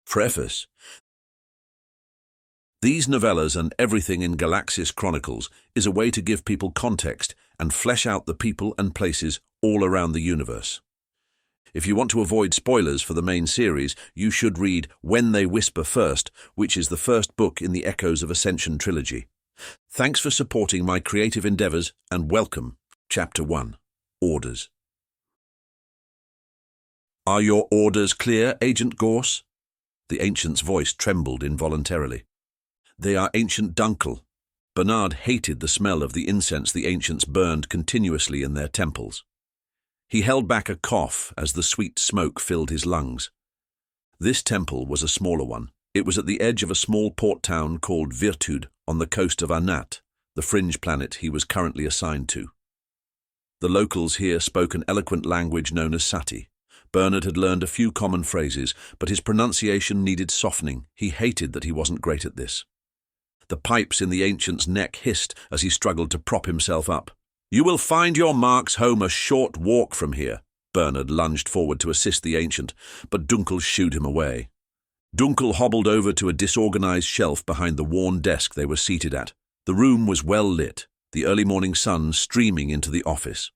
Preface. These novellas and everything in Galaxis Chronicles is a way to give people context and flesh out the people and places all around the universe. If you want to avoid spoilers for the main series, you should read When They Whisper first, which is the first book in the Echoes of Ascension trilogy. Thanks for supporting my creative endeavors, and welcome. Chapter 1. Orders. Are your orders clear, Agent Gause? The ancient's voice trembled involuntarily. They are, Ancient Dunkel. Bernard hated the smell of the incense the ancients burned continuously in their temples. He held back a cough as the sweet smoke filled his lungs. This temple was a smaller one. It was at the edge of a small port town called Virtud on the coast of Anat, the fringe planet he was currently assigned to. The locals here spoke an eloquent language known as Sati. Bernard had learned a few common phrases, but his pronunciation needed softening. He hated that he wasn't great at this. The pipes in the ancient's neck hissed as he struggled to prop himself up. "You will find your mark's home a short walk from here." Bernard lunged forward to assist the ancient, but Dunkel shooed him away. Dunkel hobbled over to a disorganized shelf behind the worn desk they were seated at. The room was well lit, the early morning sun streaming into the office.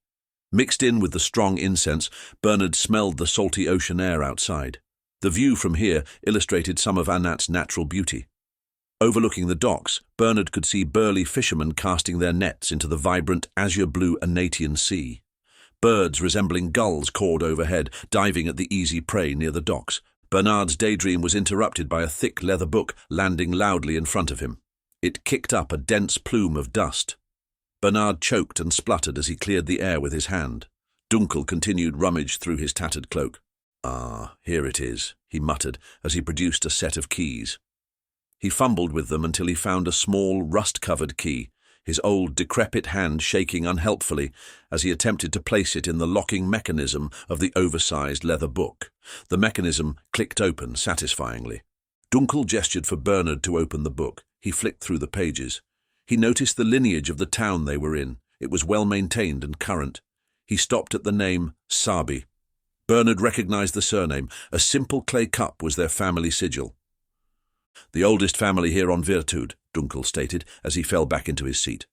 Mixed in with the strong incense, Bernard smelled the salty ocean air outside. The view from here illustrated some of Anat's natural beauty. Overlooking the docks, Bernard could see burly fishermen casting their nets into the vibrant azure-blue Anatian sea. Birds resembling gulls cawed overhead, diving at the easy prey near the docks. Bernard's daydream was interrupted by a thick leather book landing loudly in front of him. It kicked up a dense plume of dust. Bernard choked and spluttered as he cleared the air with his hand. Dunkel continued rummage through his tattered cloak. "Ah, here it is," he muttered as he produced a set of keys. He fumbled with them until he found a small, rust-covered key, his old, decrepit hand shaking unhelpfully as he attempted to place it in the locking mechanism of the oversized leather book. The mechanism clicked open satisfyingly. Dunkel gestured for Bernard to open the book. He flicked through the pages. He noticed the lineage of the town they were in. It was well-maintained and current. He stopped at the name Sabi. Bernard recognized the surname. A simple clay cup was their family sigil. "The oldest family here on Virtud," Dunkel stated as he fell back into his seat.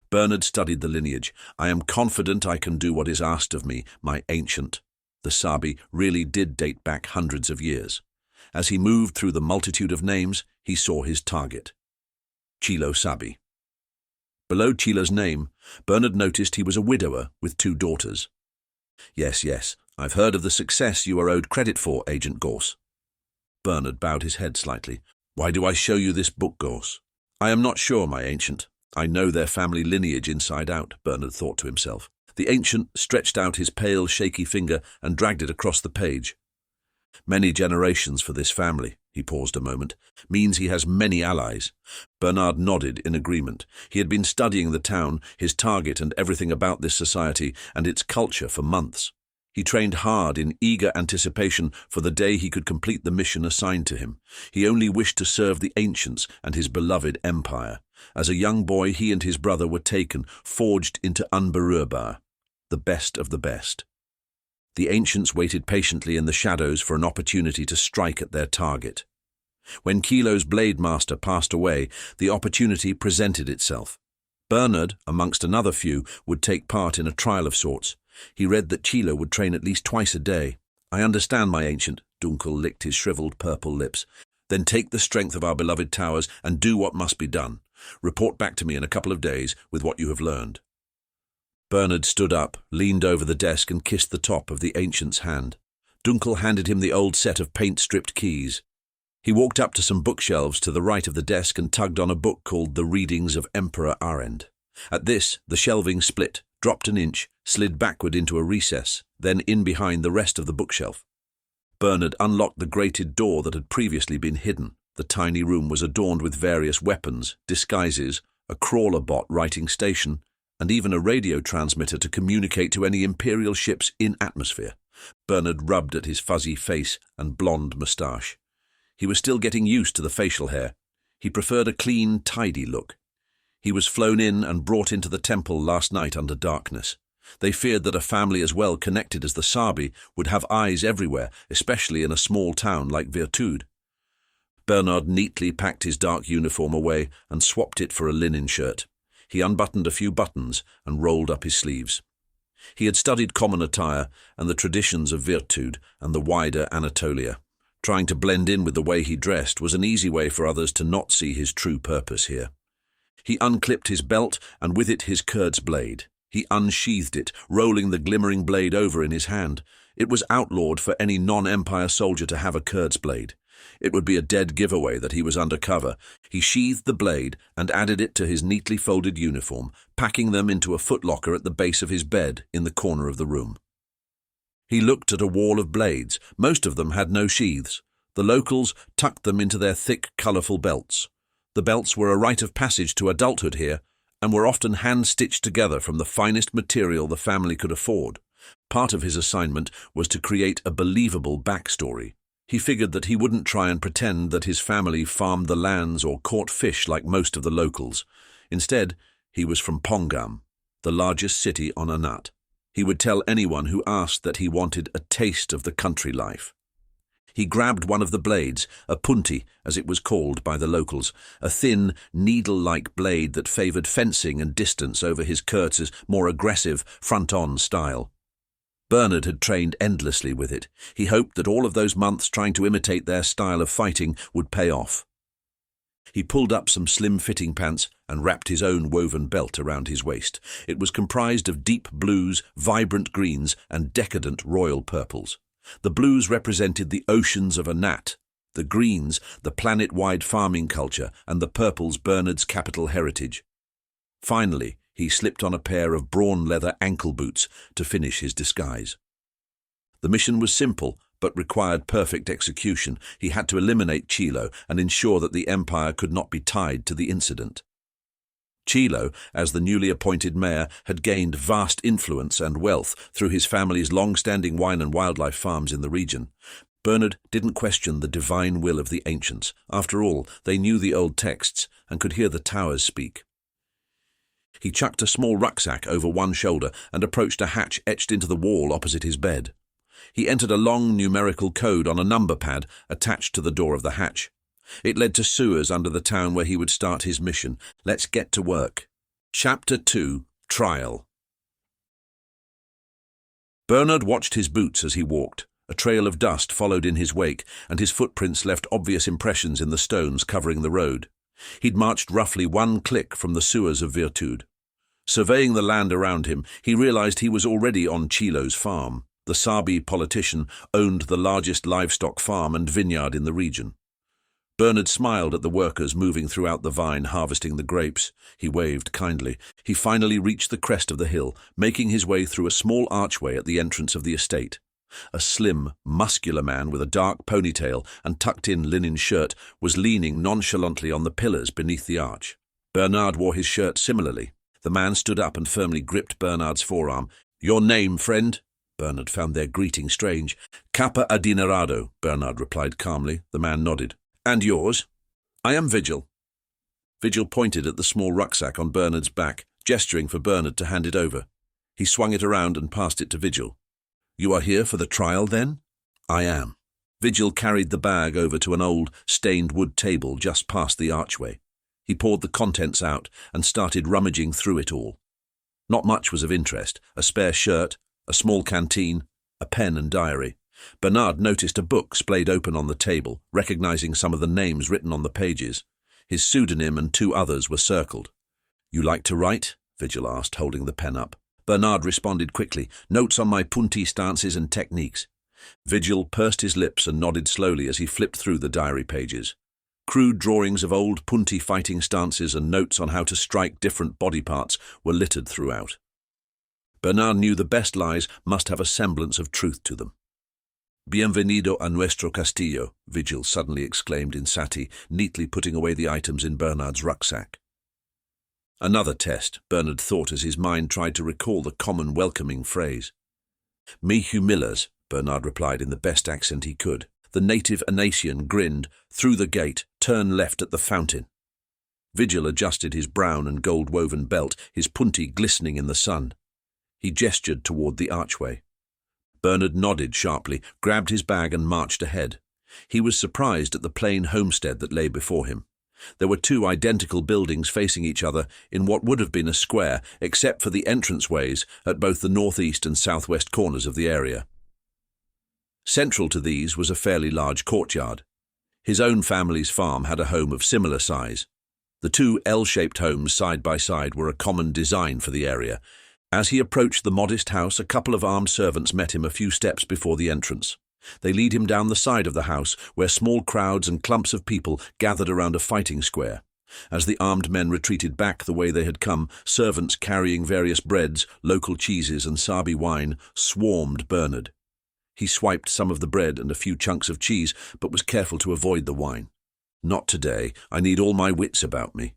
Bernard studied the lineage. "I am confident I can do what is asked of me, my ancient." The Sabi really did date back hundreds of years. As he moved through the multitude of names, he saw his target. Chilo Sabi. Below Chilo's name, Bernard noticed he was a widower with 2 daughters. Yes, I've heard of the success you are owed credit for, Agent Gause." Bernard bowed his head slightly. "Why do I show you this book, Gause?" "I am not sure, my ancient. I know their family lineage inside out," Bernard thought to himself. The ancient stretched out his pale, shaky finger and dragged it across the page. "Many generations for this family," he paused a moment, "means he has many allies." Bernard nodded in agreement. He had been studying the town, his target and everything about this society and its culture for months. He trained hard in eager anticipation for the day he could complete the mission assigned to him. He only wished to serve the ancients and his beloved empire. As a young boy, he and his brother were taken, forged into Unberührbar, the best of the best. The ancients waited patiently in the shadows for an opportunity to strike at their target. When Chilo's blade master passed away, the opportunity presented itself. Bernard, amongst another few, would take part in a trial of sorts. He read that Chilo would train at least twice a day. "I understand, my ancient." Dunkel licked his shriveled purple lips. "Then take the strength of our beloved towers and do what must be done. Report back to me in a couple of days with what you have learned." Bernard stood up, leaned over the desk and kissed the top of the ancient's hand. Dunkel handed him the old set of paint-stripped keys. He walked up to some bookshelves to the right of the desk and tugged on a book called The Readings of Emperor Arend. At this, the shelving split, dropped an inch, slid backward into a recess, then in behind the rest of the bookshelf. Bernard unlocked the grated door that had previously been hidden. The tiny room was adorned with various weapons, disguises, a crawler bot writing station, and even a radio transmitter to communicate to any Imperial ships in atmosphere. Bernard rubbed at his fuzzy face and blonde moustache. He was still getting used to the facial hair. He preferred a clean, tidy look. He was flown in and brought into the temple last night under darkness. They feared that a family as well connected as the Sabi would have eyes everywhere, especially in a small town like Virtud. Bernard neatly packed his dark uniform away and swapped it for a linen shirt. He unbuttoned a few buttons and rolled up his sleeves. He had studied common attire and the traditions of Virtud and the wider Anatolia. Trying to blend in with the way he dressed was an easy way for others to not see his true purpose here. He unclipped his belt and with it his Kurt's blade. He unsheathed it, rolling the glimmering blade over in his hand. It was outlawed for any non-Empire soldier to have a Kurt's blade. It would be a dead giveaway that he was undercover. He sheathed the blade and added it to his neatly folded uniform, packing them into a footlocker at the base of his bed in the corner of the room. He looked at a wall of blades. Most of them had no sheaths. The locals tucked them into their thick, colourful belts. The belts were a rite of passage to adulthood here, and were often hand-stitched together from the finest material the family could afford. Part of his assignment was to create a believable backstory. He figured that he wouldn't try and pretend that his family farmed the lands or caught fish like most of the locals. Instead, he was from Pongam, the largest city on Anat. He would tell anyone who asked that he wanted a taste of the country life. He grabbed one of the blades, a punti, as it was called by the locals, a thin, needle-like blade that favoured fencing and distance over his Kurtz's more aggressive, front-on style. Bernard had trained endlessly with it. He hoped that all of those months trying to imitate their style of fighting would pay off. He pulled up some slim-fitting pants and wrapped his own woven belt around his waist. It was comprised of deep blues, vibrant greens, and decadent royal purples. The blues represented the oceans of Anat, the greens, the planet-wide farming culture, and the purples Bernard's capital heritage. Finally, he slipped on a pair of brawn leather ankle boots to finish his disguise. The mission was simple, but required perfect execution. He had to eliminate Chilo and ensure that the Empire could not be tied to the incident. Chilo, as the newly appointed mayor, had gained vast influence and wealth through his family's long-standing wine and wildlife farms in the region. Bernard didn't question the divine will of the ancients. After all, they knew the old texts and could hear the towers speak. He chucked a small rucksack over one shoulder and approached a hatch etched into the wall opposite his bed. He entered a long numerical code on a number pad attached to the door of the hatch. It led to sewers under the town where he would start his mission. Let's get to work. Chapter 2, Trial. Bernard watched his boots as he walked. A trail of dust followed in his wake, and his footprints left obvious impressions in the stones covering the road. He'd marched roughly one click from the sewers of Virtud. Surveying the land around him, he realized he was already on Chilo's farm. The Sabi politician owned the largest livestock farm and vineyard in the region. Bernard smiled at the workers moving throughout the vine harvesting the grapes. He waved kindly. He finally reached the crest of the hill, making his way through a small archway at the entrance of the estate. A slim, muscular man with a dark ponytail and tucked-in linen shirt was leaning nonchalantly on the pillars beneath the arch. Bernard wore his shirt similarly. The man stood up and firmly gripped Bernard's forearm. "Your name, friend?" Bernard found their greeting strange. "Capa Adinerado," Bernard replied calmly. The man nodded. "And yours?" "I am Vigil." Vigil pointed at the small rucksack on Bernard's back, gesturing for Bernard to hand it over. He swung it around and passed it to Vigil. "You are here for the trial, then?" "I am." Vigil carried the bag over to an old, stained wood table just past the archway. He poured the contents out and started rummaging through it all. Not much was of interest: a spare shirt, a small canteen, a pen and diary. Bernard noticed a book splayed open on the table, recognizing some of the names written on the pages. His pseudonym and two others were circled. "You like to write?" Vigil asked, holding the pen up. Bernard responded quickly. "Notes on my punti stances and techniques." Vigil pursed his lips and nodded slowly as he flipped through the diary pages. Crude drawings of old punti fighting stances and notes on how to strike different body parts were littered throughout. Bernard knew the best lies must have a semblance of truth to them. "Bienvenido a nuestro castillo," Vigil suddenly exclaimed in Sati, neatly putting away the items in Bernard's rucksack. Another test, Bernard thought as his mind tried to recall the common welcoming phrase. "Me humillas," Bernard replied in the best accent he could. The native Anatian grinned. "Through the gate, turn left at the fountain." Vigil adjusted his brown and gold-woven belt, his punti glistening in the sun. He gestured toward the archway. Bernard nodded sharply, grabbed his bag and marched ahead. He was surprised at the plain homestead that lay before him. There were two identical buildings facing each other in what would have been a square, except for the entranceways at both the northeast and southwest corners of the area. Central to these was a fairly large courtyard. His own family's farm had a home of similar size. The two L-shaped homes side by side were a common design for the area. As he approached the modest house, a couple of armed servants met him a few steps before the entrance. They lead him down the side of the house, where small crowds and clumps of people gathered around a fighting square. As the armed men retreated back the way they had come, servants carrying various breads, local cheeses and Sabi wine swarmed Bernard. He swiped some of the bread and a few chunks of cheese, but was careful to avoid the wine. "Not today. I need all my wits about me."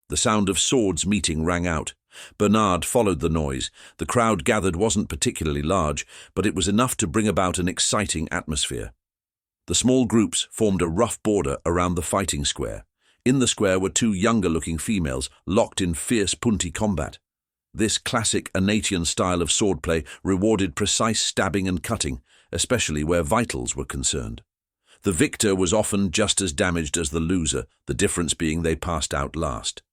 The sound of swords meeting rang out. Bernard followed the noise. The crowd gathered wasn't particularly large, but it was enough to bring about an exciting atmosphere. The small groups formed a rough border around the fighting square. In the square were two younger-looking females, locked in fierce punti combat. This classic Anatian style of swordplay rewarded precise stabbing and cutting, especially where vitals were concerned. The victor was often just as damaged as the loser, the difference being they passed out last.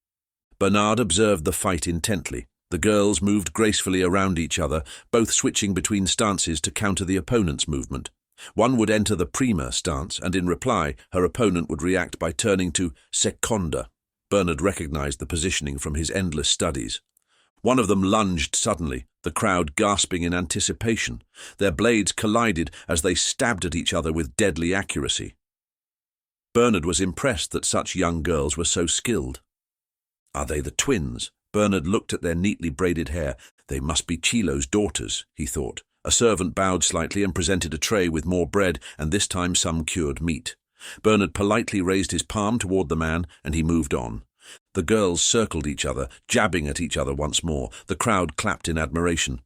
Bernard observed the fight intently. The girls moved gracefully around each other, both switching between stances to counter the opponent's movement. One would enter the prima stance, and in reply, her opponent would react by turning to seconda. Bernard recognized the positioning from his endless studies. One of them lunged suddenly, the crowd gasping in anticipation. Their blades collided as they stabbed at each other with deadly accuracy. Bernard was impressed that such young girls were so skilled. "Are they the twins?" Bernard looked at their neatly braided hair. "They must be Chilo's daughters," he thought. A servant bowed slightly and presented a tray with more bread, and this time some cured meat. Bernard politely raised his palm toward the man, and he moved on. The girls circled each other, jabbing at each other once more. The crowd clapped in admiration.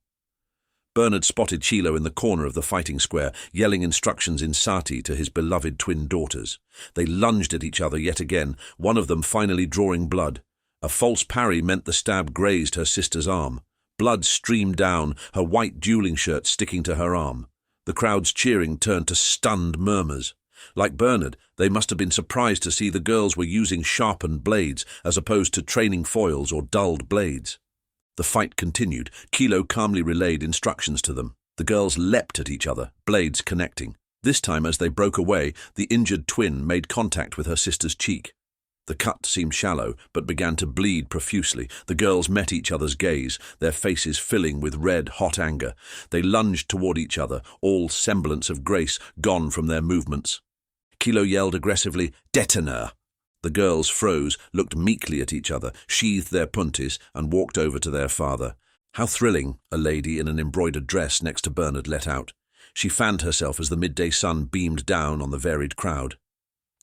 Bernard spotted Chilo in the corner of the fighting square, yelling instructions in Sati to his beloved twin daughters. They lunged at each other yet again, one of them finally drawing blood. A false parry meant the stab grazed her sister's arm. Blood streamed down, her white dueling shirt sticking to her arm. The crowd's cheering turned to stunned murmurs. Like Bernard, they must have been surprised to see the girls were using sharpened blades as opposed to training foils or dulled blades. The fight continued. Kilo calmly relayed instructions to them. The girls leapt at each other, blades connecting. This time, as they broke away, the injured twin made contact with her sister's cheek. The cut seemed shallow, but began to bleed profusely. The girls met each other's gaze, their faces filling with red, hot anger. They lunged toward each other, all semblance of grace gone from their movements. Kilo yelled aggressively, "Detonator!" The girls froze, looked meekly at each other, sheathed their puntis, and walked over to their father. "How thrilling," a lady in an embroidered dress next to Bernard let out. She fanned herself as the midday sun beamed down on the varied crowd.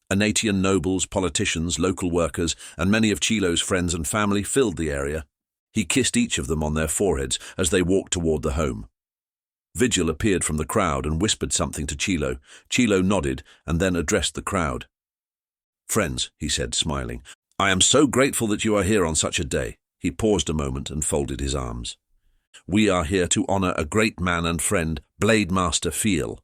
Anatian nobles, politicians, local workers, and many of Chilo's friends and family filled the area. He kissed each of them on their foreheads as they walked toward the home. Vigil appeared from the crowd and whispered something to Chilo. Chilo nodded and then addressed the crowd. "Friends," he said, smiling, "I am so grateful that you are here on such a day." He paused a moment and folded his arms. "We are here to honor a great man and friend, Blade Master Feel."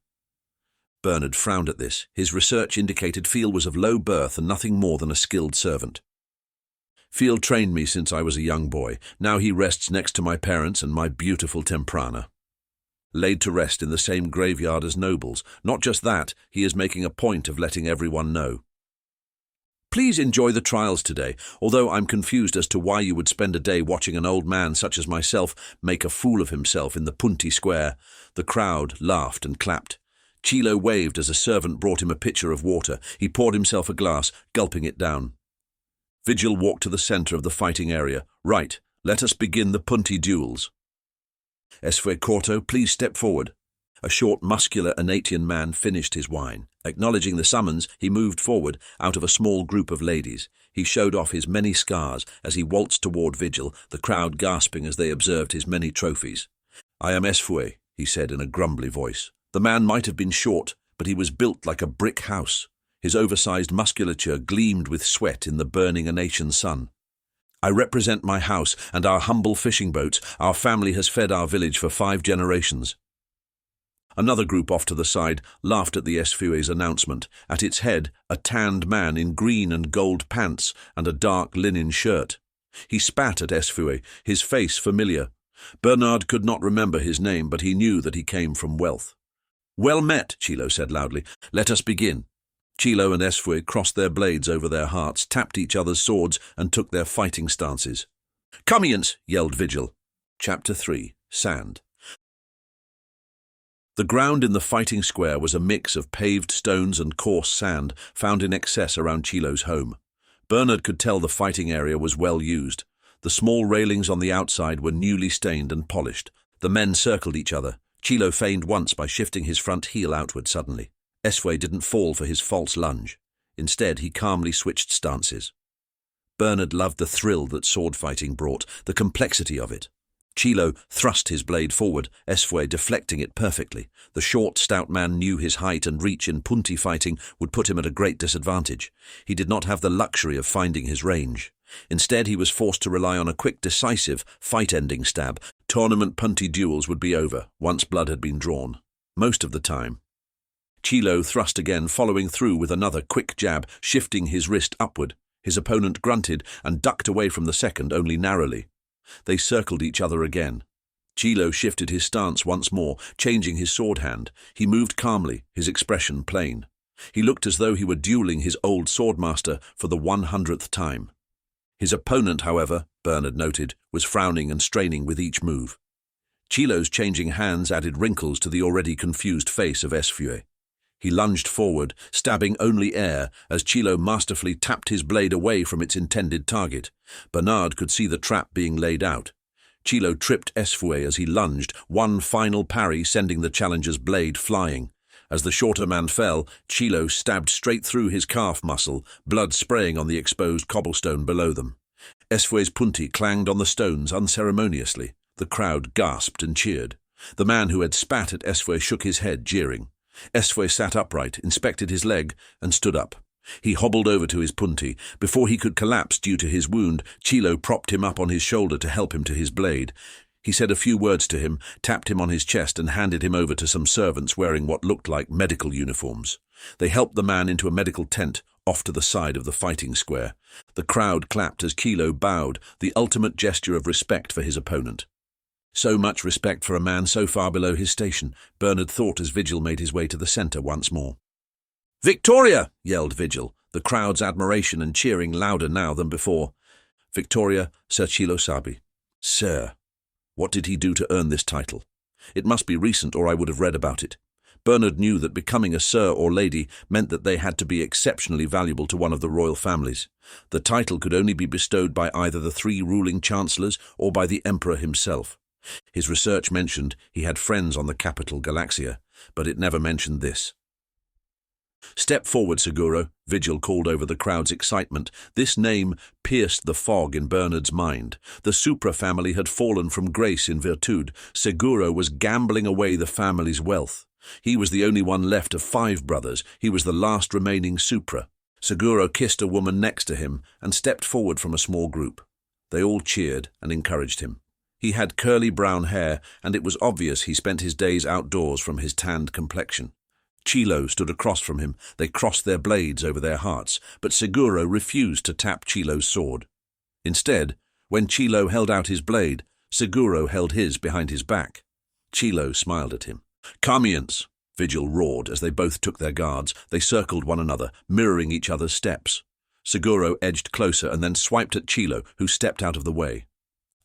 Bernard frowned at this. His research indicated Feel was of low birth and nothing more than a skilled servant. "Feel trained me since I was a young boy. Now he rests next to my parents and my beautiful Temprana. Laid to rest in the same graveyard as nobles. Not just that, he is making a point of letting everyone know. Please enjoy the trials today, although I'm confused as to why you would spend a day watching an old man such as myself make a fool of himself in the Punti Square." The crowd laughed and clapped. Chilo waved as a servant brought him a pitcher of water. He poured himself a glass, gulping it down. Vigil walked to the center of the fighting area. "Right, let us begin the Punti duels." "Esfue Corto, please step forward." A short, muscular Anatian man finished his wine. Acknowledging the summons, he moved forward out of a small group of ladies. He showed off his many scars as he waltzed toward Vigil, the crowd gasping as they observed his many trophies. "I am Esfue," he said in a grumbly voice. The man might have been short, but he was built like a brick house. His oversized musculature gleamed with sweat in the burning Anatian sun. "I represent my house and our humble fishing boats. Our family has fed our village for 5 generations." Another group off to the side laughed at the Esfue's announcement. At its head, a tanned man in green and gold pants and a dark linen shirt. He spat at Esfue, his face familiar. Bernard could not remember his name, but he knew that he came from wealth. "Well met," Chilo said loudly. "Let us begin." Chilo and Esfue crossed their blades over their hearts, tapped each other's swords, and took their fighting stances. "Commiance!" yelled Vigil. Chapter 3. Sand. The ground in the fighting square was a mix of paved stones and coarse sand found in excess around Chilo's home. Bernard could tell the fighting area was well used. The small railings on the outside were newly stained and polished. The men circled each other. Chilo feigned once by shifting his front heel outward suddenly. Esfue didn't fall for his false lunge. Instead, he calmly switched stances. Bernard loved the thrill that sword fighting brought, the complexity of it. Chilo thrust his blade forward, Esfue deflecting it perfectly. The short, stout man knew his height and reach in punti fighting would put him at a great disadvantage. He did not have the luxury of finding his range. Instead, he was forced to rely on a quick, decisive, fight-ending stab. Tournament punti duels would be over, once blood had been drawn. Most of the time. Chilo thrust again, following through with another quick jab, shifting his wrist upward. His opponent grunted and ducked away from the second, only narrowly. They circled each other again. Chilo shifted his stance once more, changing his sword hand. He moved calmly, his expression plain. He looked as though he were dueling his old swordmaster for the 100th time. His opponent, however, Bernard noted, was frowning and straining with each move. Chilo's changing hands added wrinkles to the already confused face of Esfue. He lunged forward, stabbing only air, as Chilo masterfully tapped his blade away from its intended target. Bernard could see the trap being laid out. Chilo tripped Esfue as he lunged, one final parry sending the challenger's blade flying. As the shorter man fell, Chilo stabbed straight through his calf muscle, blood spraying on the exposed cobblestone below them. Esfue's punti clanged on the stones unceremoniously. The crowd gasped and cheered. The man who had spat at Esfue shook his head, jeering. Esfue sat upright, inspected his leg, and stood up. He hobbled over to his punti. Before he could collapse due to his wound, Chilo propped him up on his shoulder to help him to his blade. He said a few words to him, tapped him on his chest, and handed him over to some servants wearing what looked like medical uniforms. They helped the man into a medical tent, off to the side of the fighting square. The crowd clapped as Chilo bowed, the ultimate gesture of respect for his opponent. So much respect for a man so far below his station, Bernard thought as Vigil made his way to the centre once more. "Victoria!" yelled Vigil, the crowd's admiration and cheering louder now than before. "Victoria, Sir Chilo Sabi." "Sir." What did he do to earn this title? It must be recent, or I would have read about it. Bernard knew that becoming a sir or lady meant that they had to be exceptionally valuable to one of the royal families. The title could only be bestowed by either the 3 ruling chancellors or by the emperor himself. His research mentioned he had friends on the capital Galaxia, but it never mentioned this. "Step forward, Seguro," Vigil called over the crowd's excitement. This name pierced the fog in Bernard's mind. The Supra family had fallen from grace in virtud. Seguro was gambling away the family's wealth. He was the only one left of 5 brothers. He was the last remaining Supra. Seguro kissed a woman next to him and stepped forward from a small group. They all cheered and encouraged him. He had curly brown hair, and it was obvious he spent his days outdoors from his tanned complexion. Chilo stood across from him. They crossed their blades over their hearts, but Seguro refused to tap Chilo's sword. Instead, when Chilo held out his blade, Seguro held his behind his back. Chilo smiled at him. "Commiance!" Vigil roared as they both took their guards. They circled one another, mirroring each other's steps. Seguro edged closer and then swiped at Chilo, who stepped out of the way.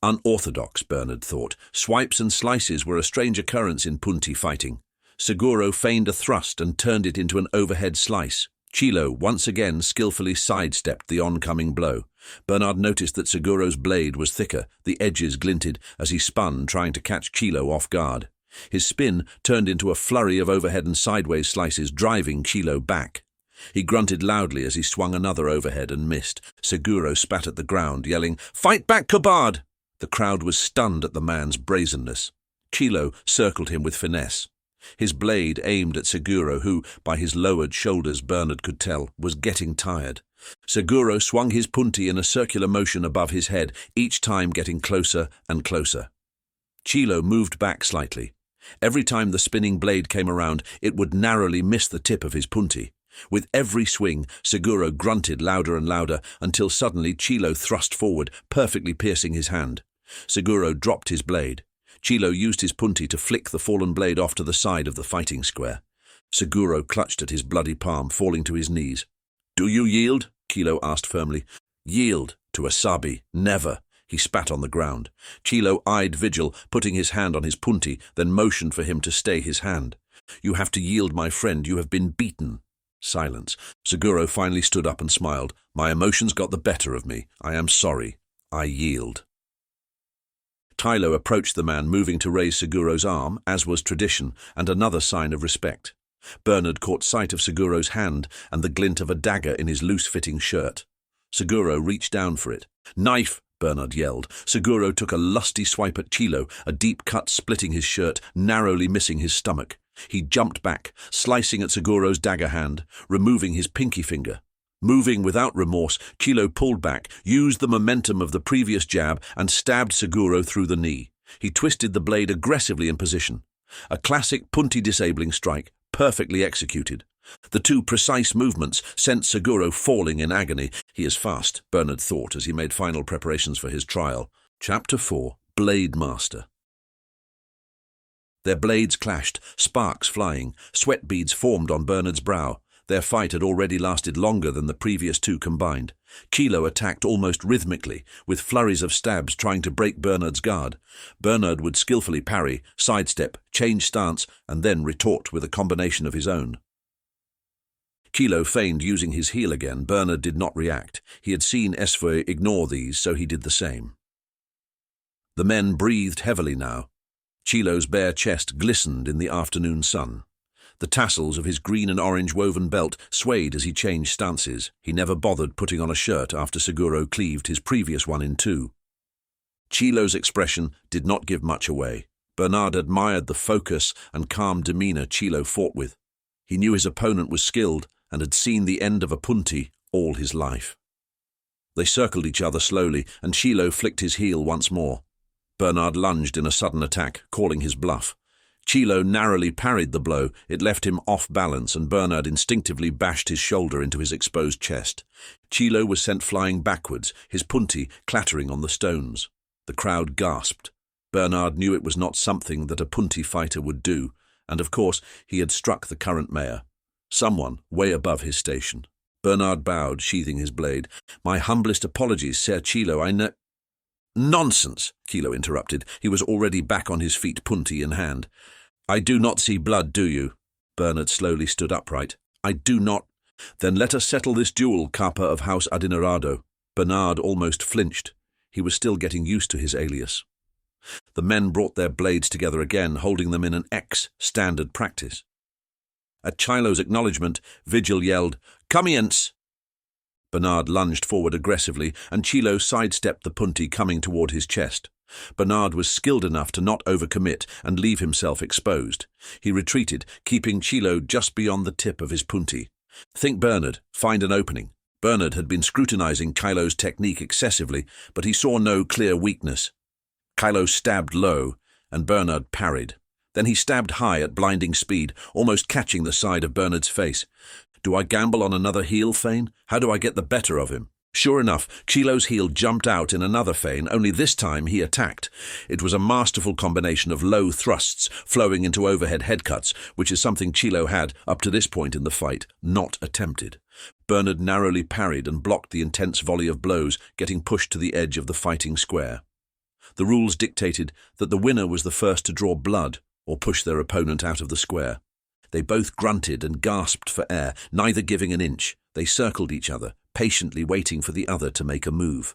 Unorthodox, Bernard thought. Swipes and slices were a strange occurrence in punti fighting. Seguro feigned a thrust and turned it into an overhead slice. Chilo once again skillfully sidestepped the oncoming blow. Bernard noticed that Seguro's blade was thicker. The edges glinted as he spun, trying to catch Chilo off guard. His spin turned into a flurry of overhead and sideways slices, driving Chilo back. He grunted loudly as he swung another overhead and missed. Seguro spat at the ground, yelling, "Fight back, Cobard!" The crowd was stunned at the man's brazenness. Chilo circled him with finesse. His blade aimed at Seguro, who, by his lowered shoulders, Bernard could tell, was getting tired. Seguro swung his punti in a circular motion above his head, each time getting closer and closer. Chilo moved back slightly. Every time the spinning blade came around, it would narrowly miss the tip of his punti. With every swing, Seguro grunted louder and louder until suddenly Chilo thrust forward, perfectly piercing his hand. Seguro dropped his blade. Chilo used his punti to flick the fallen blade off to the side of the fighting square. Seguro clutched at his bloody palm, falling to his knees. "Do you yield?" Chilo asked firmly. "Yield to a Sabi, never." He spat on the ground. Chilo eyed Vigil, putting his hand on his punti, then motioned for him to stay his hand. "You have to yield, my friend. You have been beaten." Silence. Seguro finally stood up and smiled. "My emotions got the better of me. I am sorry. I yield." Tylo approached the man, moving to raise Seguro's arm, as was tradition, and another sign of respect. Bernard caught sight of Seguro's hand and the glint of a dagger in his loose-fitting shirt. Seguro reached down for it. "Knife!" Bernard yelled. Seguro took a lusty swipe at Chilo, a deep cut splitting his shirt, narrowly missing his stomach. He jumped back, slicing at Seguro's dagger hand, removing his pinky finger. Moving without remorse, Chilo pulled back, used the momentum of the previous jab, and stabbed Seguro through the knee. He twisted the blade aggressively in position. A classic punti-disabling strike, perfectly executed. The two precise movements sent Seguro falling in agony. He is fast, Bernard thought as he made final preparations for his trial. Chapter 4. Blade Master. Their blades clashed, sparks flying, sweat beads formed on Bernard's brow. Their fight had already lasted longer than the previous two combined. Chilo attacked almost rhythmically, with flurries of stabs trying to break Bernard's guard. Bernard would skillfully parry, sidestep, change stance, and then retort with a combination of his own. Chilo feigned using his heel again. Bernard did not react. He had seen Esfo ignore these, so he did the same. The men breathed heavily now. Chilo's bare chest glistened in the afternoon sun. The tassels of his green and orange woven belt swayed as he changed stances. He never bothered putting on a shirt after Seguro cleaved his previous one in two. Chilo's expression did not give much away. Bernard admired the focus and calm demeanor Chilo fought with. He knew his opponent was skilled and had seen the end of a punti all his life. They circled each other slowly, and Chilo flicked his heel once more. Bernard lunged in a sudden attack, calling his bluff. Chilo narrowly parried the blow. It left him off balance, and Bernard instinctively bashed his shoulder into his exposed chest. Chilo was sent flying backwards, his punti clattering on the stones. The crowd gasped. Bernard knew it was not something that a punti fighter would do, and of course he had struck the current mayor. Someone way above his station. Bernard bowed, sheathing his blade. "My humblest apologies, Ser Chilo, I know—" "Nonsense," Chilo interrupted. He was already back on his feet, punti in hand. "I do not see blood, do you?" Bernard slowly stood upright. "I do not." "Then let us settle this duel, Kappa of House Adinerado." Bernard almost flinched. He was still getting used to his alias. The men brought their blades together again, holding them in an X, standard practice. At Chilo's acknowledgement, Vigil yelled, "Comience!" Bernard lunged forward aggressively, and Chilo sidestepped the punti coming toward his chest. Bernard was skilled enough to not overcommit and leave himself exposed. He retreated, keeping Chilo just beyond the tip of his punti. Think Bernard, find an opening. Bernard had been scrutinizing Chilo's technique excessively, but he saw no clear weakness. Chilo stabbed low, and Bernard parried. Then he stabbed high at blinding speed, almost catching the side of Bernard's face. Do I gamble on another heel feint? How do I get the better of him? Sure enough, Chilo's heel jumped out in another feint, only this time he attacked. It was a masterful combination of low thrusts flowing into overhead headcuts, which is something Chilo had, up to this point in the fight, not attempted. Bernard narrowly parried and blocked the intense volley of blows, getting pushed to the edge of the fighting square. The rules dictated that the winner was the first to draw blood, or push their opponent out of the square. They both grunted and gasped for air, neither giving an inch. They circled each other, patiently waiting for the other to make a move.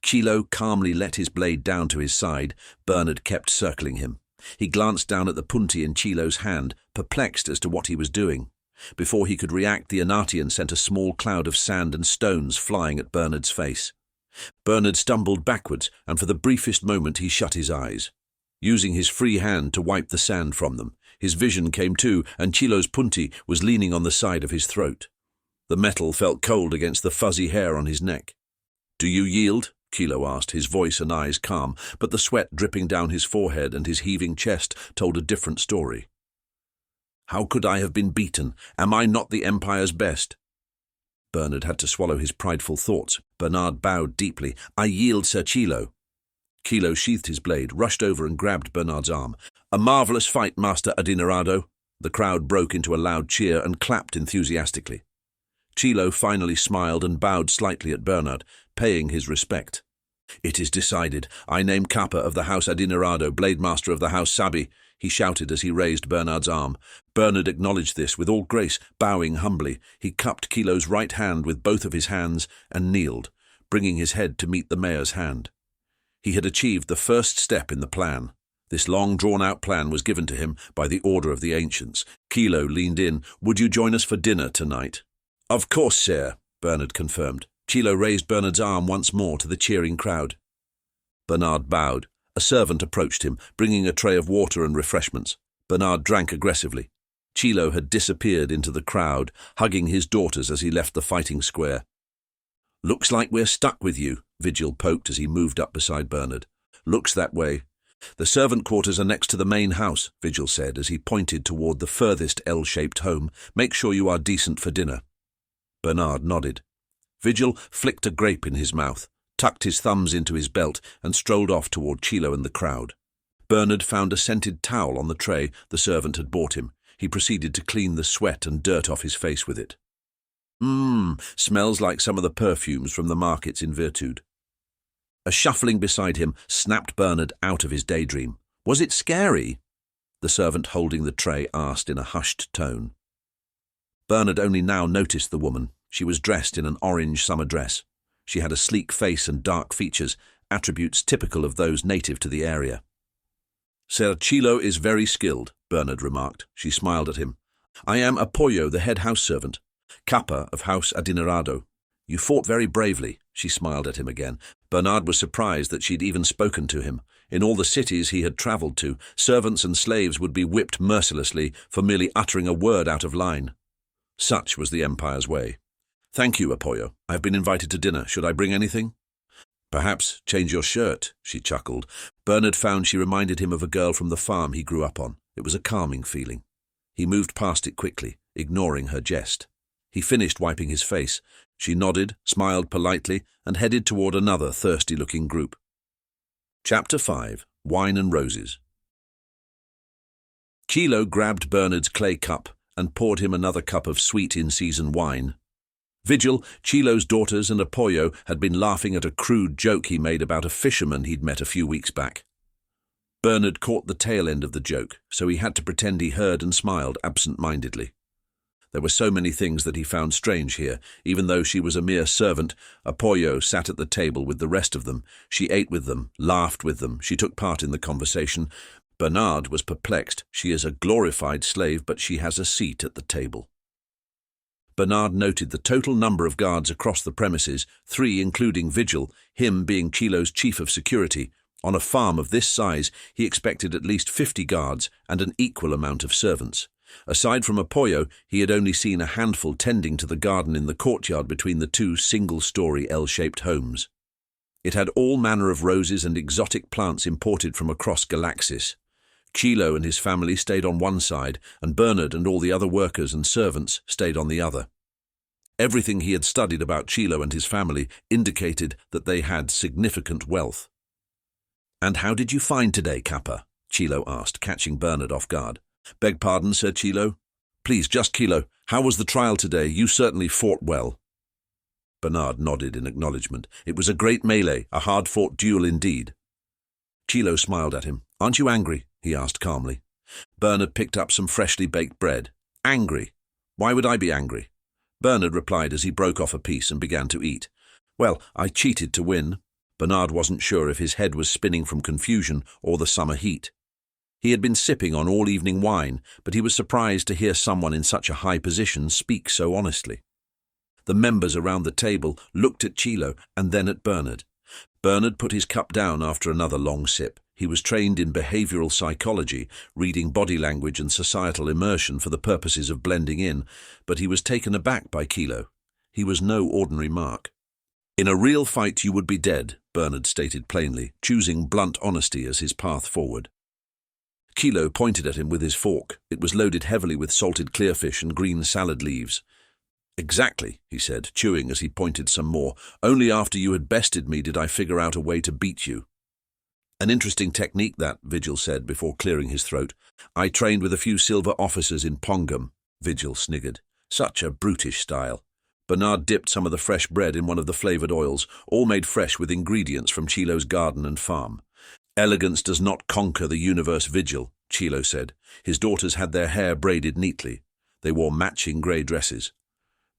Chilo calmly let his blade down to his side. Bernard kept circling him. He glanced down at the punti in Chilo's hand, perplexed as to what he was doing. Before he could react, the Anatian sent a small cloud of sand and stones flying at Bernard's face. Bernard stumbled backwards, and for the briefest moment he shut his eyes. Using his free hand to wipe the sand from them, his vision came to, and Chilo's punti was leaning on the side of his throat. The metal felt cold against the fuzzy hair on his neck. "Do you yield?" Kilo asked, his voice and eyes calm, but the sweat dripping down his forehead and his heaving chest told a different story. How could I have been beaten? Am I not the Empire's best? Bernard had to swallow his prideful thoughts. Bernard bowed deeply. I yield, Sir Kilo. Kilo sheathed his blade, rushed over and grabbed Bernard's arm. A marvelous fight, Master Adinerado. The crowd broke into a loud cheer and clapped enthusiastically. Kilo finally smiled and bowed slightly at Bernard, paying his respect. It is decided. I name Kappa of the House Adinerado, Blade Master of the House Sabi, he shouted as he raised Bernard's arm. Bernard acknowledged this with all grace, bowing humbly. He cupped Kilo's right hand with both of his hands and kneeled, bringing his head to meet the mayor's hand. He had achieved the first step in the plan. This long drawn-out plan was given to him by the order of the ancients. Kilo leaned in. Would you join us for dinner tonight? Of course, sir, Bernard confirmed. Kilo raised Bernard's arm once more to the cheering crowd. Bernard bowed. A servant approached him, bringing a tray of water and refreshments. Bernard drank aggressively. Kilo had disappeared into the crowd, hugging his daughters as he left the fighting square. Looks like we're stuck with you, Vigil poked as he moved up beside Bernard. Looks that way. The servant quarters are next to the main house, Vigil said as he pointed toward the furthest L-shaped home. Make sure you are decent for dinner. Bernard nodded. Vigil flicked a grape in his mouth, tucked his thumbs into his belt, and strolled off toward Kilo and the crowd. Bernard found a scented towel on the tray the servant had bought him. He proceeded to clean the sweat and dirt off his face with it. Smells like some of the perfumes from the markets in Virtud. A shuffling beside him snapped Bernard out of his daydream. Was it scary? The servant holding the tray asked in a hushed tone. Bernard only now noticed the woman. She was dressed in an orange summer dress. She had a sleek face and dark features, attributes typical of those native to the area. Ser Kilo is very skilled, Bernard remarked. She smiled at him. I am Apoyo, the head house servant. Kappa of House Adinerado. You fought very bravely, she smiled at him again. Bernard was surprised that she'd even spoken to him. In all the cities he had travelled to, servants and slaves would be whipped mercilessly for merely uttering a word out of line. Such was the Empire's way. Thank you, Apoyo. I have been invited to dinner. Should I bring anything? Perhaps change your shirt, she chuckled. Bernard found she reminded him of a girl from the farm he grew up on. It was a calming feeling. He moved past it quickly, ignoring her jest. He finished wiping his face. She nodded, smiled politely, and headed toward another thirsty-looking group. Chapter 5. Wine and Roses. Kilo grabbed Bernard's clay cup and poured him another cup of sweet in-season wine. Vigil, Kilo's daughters, and Apoyo had been laughing at a crude joke he made about a fisherman he'd met a few weeks back. Bernard caught the tail end of the joke, so he had to pretend he heard and smiled absent-mindedly. There were so many things that he found strange here. Even though she was a mere servant, Apoyo sat at the table with the rest of them. She ate with them, laughed with them, she took part in the conversation. Bernard was perplexed. She is a glorified slave, but she has a seat at the table. Bernard noted the total number of guards across the premises, 3 including Vigil, him being Kilo's chief of security. On a farm of this size, he expected at least 50 guards and an equal amount of servants. Aside from Apoyo, he had only seen a handful tending to the garden in the courtyard between the 2 single-story L-shaped homes. It had all manner of roses and exotic plants imported from across Galaxis. Kilo and his family stayed on one side, and Bernard and all the other workers and servants stayed on the other. Everything he had studied about Kilo and his family indicated that they had significant wealth. "And how did you find today, Kappa?" Kilo asked, catching Bernard off guard. "Beg pardon, Sir Kilo?" "Please, just Kilo. How was the trial today? You certainly fought well." Bernard nodded in acknowledgement. "It was a great melee, a hard-fought duel indeed." Kilo smiled at him. "Aren't you angry?" he asked calmly. Bernard picked up some freshly baked bread. "Angry? Why would I be angry?" Bernard replied as he broke off a piece and began to eat. "Well, I cheated to win." Bernard wasn't sure if his head was spinning from confusion or the summer heat. He had been sipping on all-evening wine, but he was surprised to hear someone in such a high position speak so honestly. The members around the table looked at Kilo and then at Bernard. Bernard put his cup down after another long sip. He was trained in behavioral psychology, reading body language and societal immersion for the purposes of blending in, but he was taken aback by Kilo. He was no ordinary mark. In a real fight you would be dead, Bernard stated plainly, choosing blunt honesty as his path forward. Kilo pointed at him with his fork. It was loaded heavily with salted clearfish and green salad leaves. Exactly, he said, chewing as he pointed some more. Only after you had bested me did I figure out a way to beat you. An interesting technique that, Vigil said before clearing his throat. I trained with a few silver officers in Pongum, Vigil sniggered. Such a brutish style. Bernard dipped some of the fresh bread in one of the flavoured oils, all made fresh with ingredients from Chilo's garden and farm. Elegance does not conquer the universe, Vigil, Chilo said. His daughters had their hair braided neatly. They wore matching grey dresses.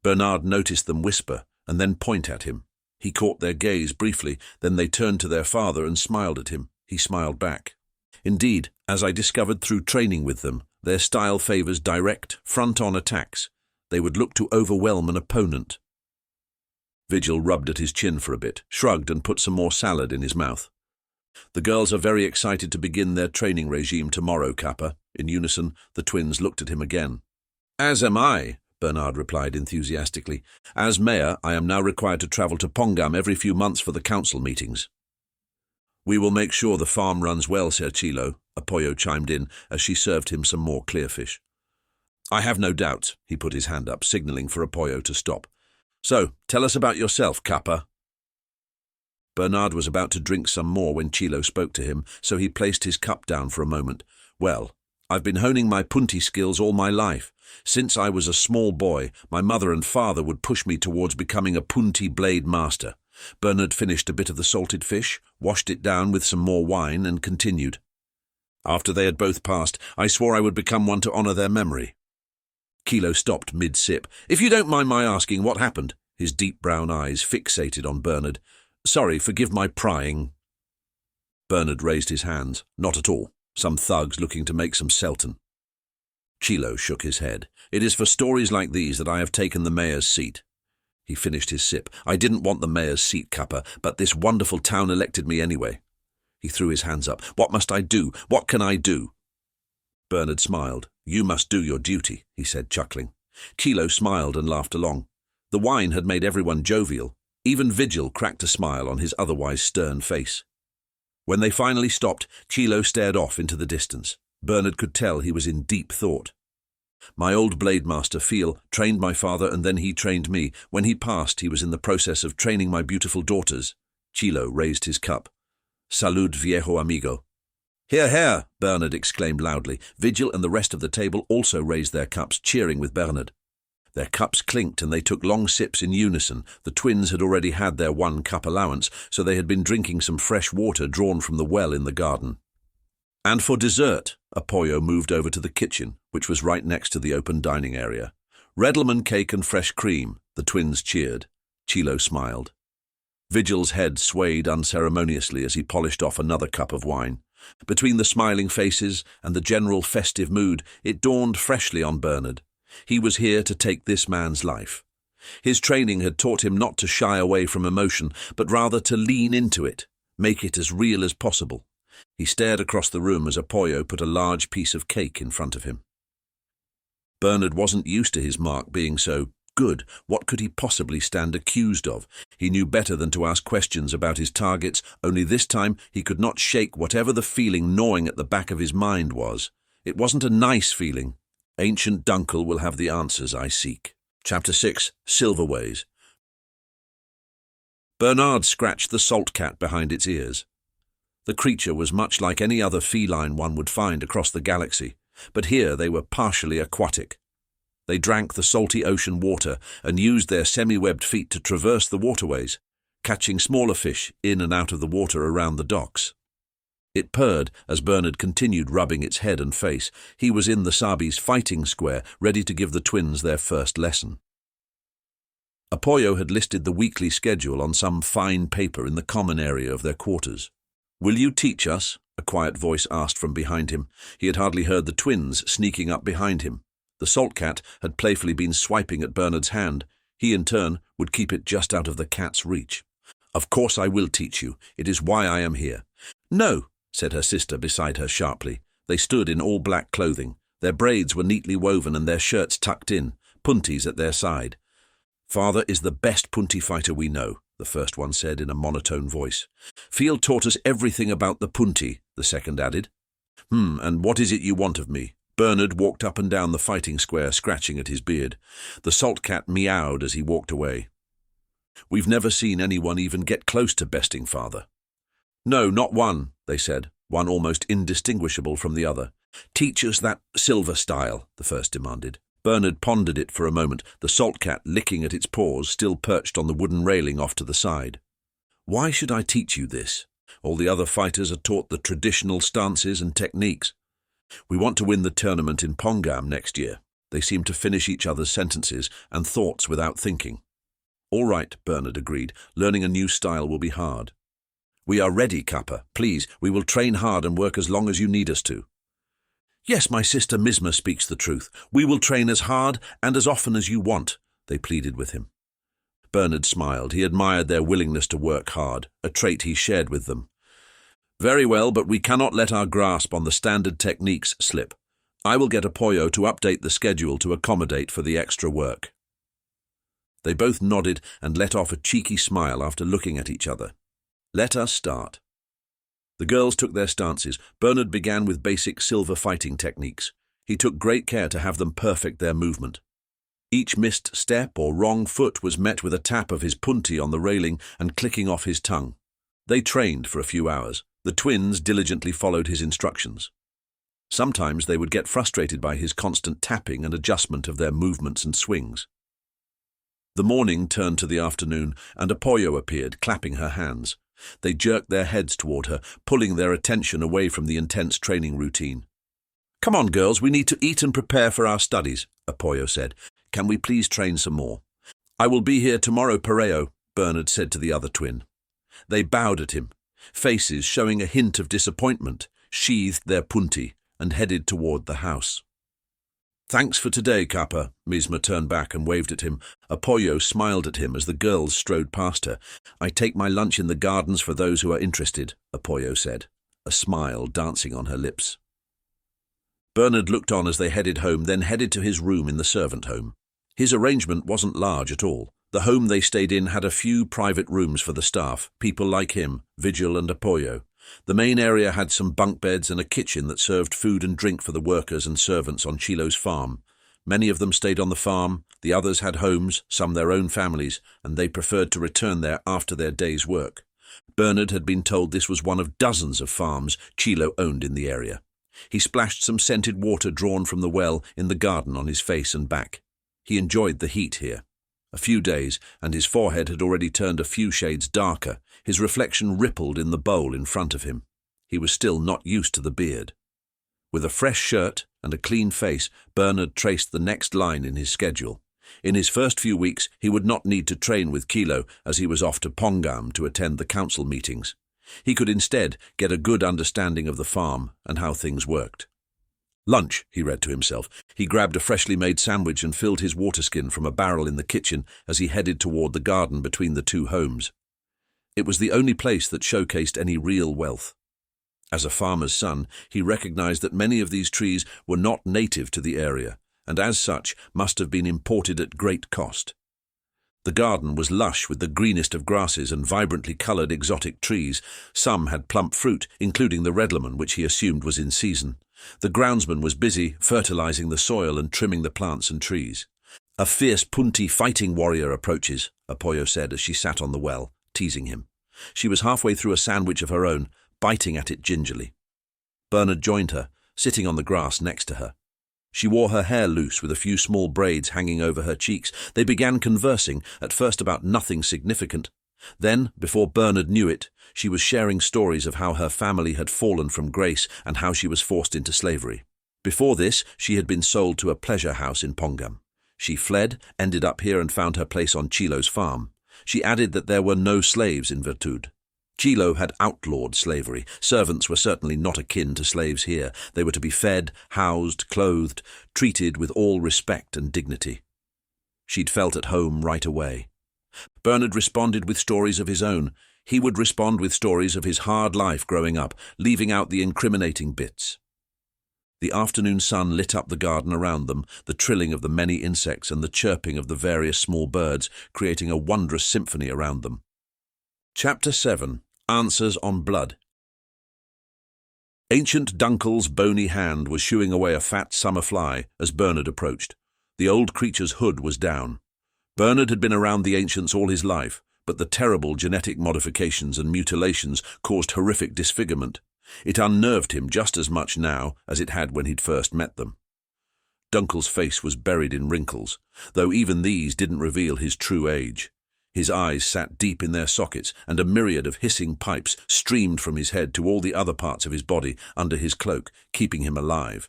Bernard noticed them whisper and then point at him. He caught their gaze briefly, then they turned to their father and smiled at him. He smiled back. Indeed, as I discovered through training with them, their style favours direct, front-on attacks. They would look to overwhelm an opponent. Vigil rubbed at his chin for a bit, shrugged and put some more salad in his mouth. The girls are very excited to begin their training regime tomorrow, Kappa. In unison, the twins looked at him again. As am I, Bernard replied enthusiastically. As mayor, I am now required to travel to Pongam every few months for the council meetings. We will make sure the farm runs well, Sir Chilo, Apoyo chimed in as she served him some more clearfish. I have no doubt, he put his hand up, signalling for Apoyo to stop. So, tell us about yourself, Kappa. Bernard was about to drink some more when Chilo spoke to him, so he placed his cup down for a moment. Well, I've been honing my punti skills all my life. Since I was a small boy, my mother and father would push me towards becoming a punti blade master. Bernard finished a bit of the salted fish, washed it down with some more wine, and continued. After they had both passed, I swore I would become one to honour their memory. Kilo stopped mid-sip. If you don't mind my asking, what happened? His deep brown eyes fixated on Bernard. Sorry, forgive my prying. Bernard raised his hands. Not at all. Some thugs looking to make some Selton. Chilo shook his head. It is for stories like these that I have taken the mayor's seat. He finished his sip. I didn't want the mayor's seat, Kappa, but this wonderful town elected me anyway. He threw his hands up. What must I do? What can I do? Bernard smiled. You must do your duty, he said, chuckling. Chilo smiled and laughed along. The wine had made everyone jovial. Even Vigil cracked a smile on his otherwise stern face. When they finally stopped, Chilo stared off into the distance. Bernard could tell he was in deep thought. My old blade master, Feel, trained my father and then he trained me. When he passed, he was in the process of training my beautiful daughters. Chilo raised his cup. Salud, viejo amigo. Hear, hear, Bernard exclaimed loudly. Vigil and the rest of the table also raised their cups, cheering with Bernard. Their cups clinked and they took long sips in unison. The twins had already had their 1 cup allowance, so they had been drinking some fresh water drawn from the well in the garden. And for dessert, Apoyo moved over to the kitchen, which was right next to the open dining area. Redleman cake and fresh cream, the twins cheered. Chilo smiled. Vigil's head swayed unceremoniously as he polished off another cup of wine. Between the smiling faces and the general festive mood, it dawned freshly on Bernard. He was here to take this man's life. His training had taught him not to shy away from emotion, but rather to lean into it, make it as real as possible. He stared across the room as Apoyo put a large piece of cake in front of him. Bernard wasn't used to his mark being so good. What could he possibly stand accused of? He knew better than to ask questions about his targets, only this time he could not shake whatever the feeling gnawing at the back of his mind was. It wasn't a nice feeling. Ancient Dunkel will have the answers I seek. Chapter 6, Silverways. Bernard scratched the salt cat behind its ears. The creature was much like any other feline one would find across the galaxy, but here they were partially aquatic. They drank the salty ocean water and used their semi-webbed feet to traverse the waterways, catching smaller fish in and out of the water around the docks. It purred as Bernard continued rubbing its head and face. He was in the Sabi's fighting square, ready to give the twins their first lesson. Apoyo had listed the weekly schedule on some fine paper in the common area of their quarters. "Will you teach us?" a quiet voice asked from behind him. He had hardly heard the twins sneaking up behind him. The salt cat had playfully been swiping at Bernard's hand. He, in turn, would keep it just out of the cat's reach. "Of course I will teach you. It is why I am here." "No," said her sister beside her sharply. They stood in all black clothing. Their braids were neatly woven and their shirts tucked in, puntis at their side. "Father is the best punti fighter we know. the first one said in a monotone voice. Field taught us everything about the punti, the second added. And what is it you want of me? Bernard walked up and down the fighting square, scratching at his beard. The salt cat meowed as he walked away. We've never seen anyone even get close to besting father. No, not one, they said, one almost indistinguishable from the other. Teach us that silver style, the first demanded. Bernard pondered it for a moment, the salt cat licking at its paws, still perched on the wooden railing off to the side. Why should I teach you this? All the other fighters are taught the traditional stances and techniques. We want to win the tournament in Pongam next year. They seem to finish each other's sentences and thoughts without thinking. All right, Bernard agreed. Learning a new style will be hard. We are ready, Kappa. Please, we will train hard and work as long as you need us to. Yes, my sister Misma speaks the truth. We will train as hard and as often as you want, they pleaded with him. Bernard smiled. He admired their willingness to work hard, a trait he shared with them. Very well, but we cannot let our grasp on the standard techniques slip. I will get Apoyo to update the schedule to accommodate for the extra work. They both nodded and let off a cheeky smile after looking at each other. Let us start. The girls took their stances. Bernard began with basic silver fighting techniques. He took great care to have them perfect their movement. Each missed step or wrong foot was met with a tap of his punti on the railing and clicking off his tongue. They trained for a few hours. The twins diligently followed his instructions. Sometimes they would get frustrated by his constant tapping and adjustment of their movements and swings. The morning turned to the afternoon, and Apoyo appeared, clapping her hands. They jerked their heads toward her, pulling their attention away from the intense training routine. Come on, girls, we need to eat and prepare for our studies, Apoyo said. Can we please train some more? I will be here tomorrow, Pareo, Bernard said to the other twin. They bowed at him. Faces showing a hint of disappointment, sheathed their punti and headed toward the house. Thanks for today, Kappa. Misma turned back and waved at him. Apoyo smiled at him as the girls strode past her. I take my lunch in the gardens for those who are interested, Apoyo said, a smile dancing on her lips. Bernard looked on as they headed home, then headed to his room in the servant home. His arrangement wasn't large at all. The home they stayed in had a few private rooms for the staff, people like him, Vigil and Apoyo. The main area had some bunk beds and a kitchen that served food and drink for the workers and servants on Chilo's farm. Many of them stayed on the farm, the others had homes, some their own families, and they preferred to return there after their day's work. Bernard had been told this was one of dozens of farms Chilo owned in the area. He splashed some scented water drawn from the well in the garden on his face and back. He enjoyed the heat here. A few days, and his forehead had already turned a few shades darker. His reflection rippled in the bowl in front of him. He was still not used to the beard. With a fresh shirt and a clean face, Bernard traced the next line in his schedule. In his first few weeks, he would not need to train with Kilo, as he was off to Pongam to attend the council meetings. He could instead get a good understanding of the farm and how things worked. Lunch, he read to himself. He grabbed a freshly made sandwich and filled his water skin from a barrel in the kitchen as he headed toward the garden between the two homes. It was the only place that showcased any real wealth. As a farmer's son, he recognized that many of these trees were not native to the area, and as such must have been imported at great cost. The garden was lush with the greenest of grasses and vibrantly colored exotic trees. Some had plump fruit, including the red lemon, which he assumed was in season. The groundsman was busy fertilizing the soil and trimming the plants and trees. A fierce punti fighting warrior approaches, Apoyo said as she sat on the well, teasing him. She was halfway through a sandwich of her own, biting at it gingerly. Bernard joined her, sitting on the grass next to her. She wore her hair loose with a few small braids hanging over her cheeks. They began conversing, at first about nothing significant. Then, before Bernard knew it, she was sharing stories of how her family had fallen from grace and how she was forced into slavery. Before this, she had been sold to a pleasure house in Pongam. She fled, ended up here and found her place on Chilo's farm. She added that there were no slaves in Virtud. Chilo had outlawed slavery. Servants were certainly not akin to slaves here. They were to be fed, housed, clothed, treated with all respect and dignity. She'd felt at home right away. Bernard responded with stories of his own. He would respond with stories of his hard life growing up, leaving out the incriminating bits. The afternoon sun lit up the garden around them, the trilling of the many insects and the chirping of the various small birds, creating a wondrous symphony around them. Chapter 7. Answers on Blood. Ancient Dunkel's bony hand was shooing away a fat summer fly as Bernard approached. The old creature's hood was down. Bernard had been around the ancients all his life, but the terrible genetic modifications and mutilations caused horrific disfigurement. It unnerved him just as much now as it had when he'd first met them. Dunkel's face was buried in wrinkles, though even these didn't reveal his true age. His eyes sat deep in their sockets, and a myriad of hissing pipes streamed from his head to all the other parts of his body under his cloak, keeping him alive.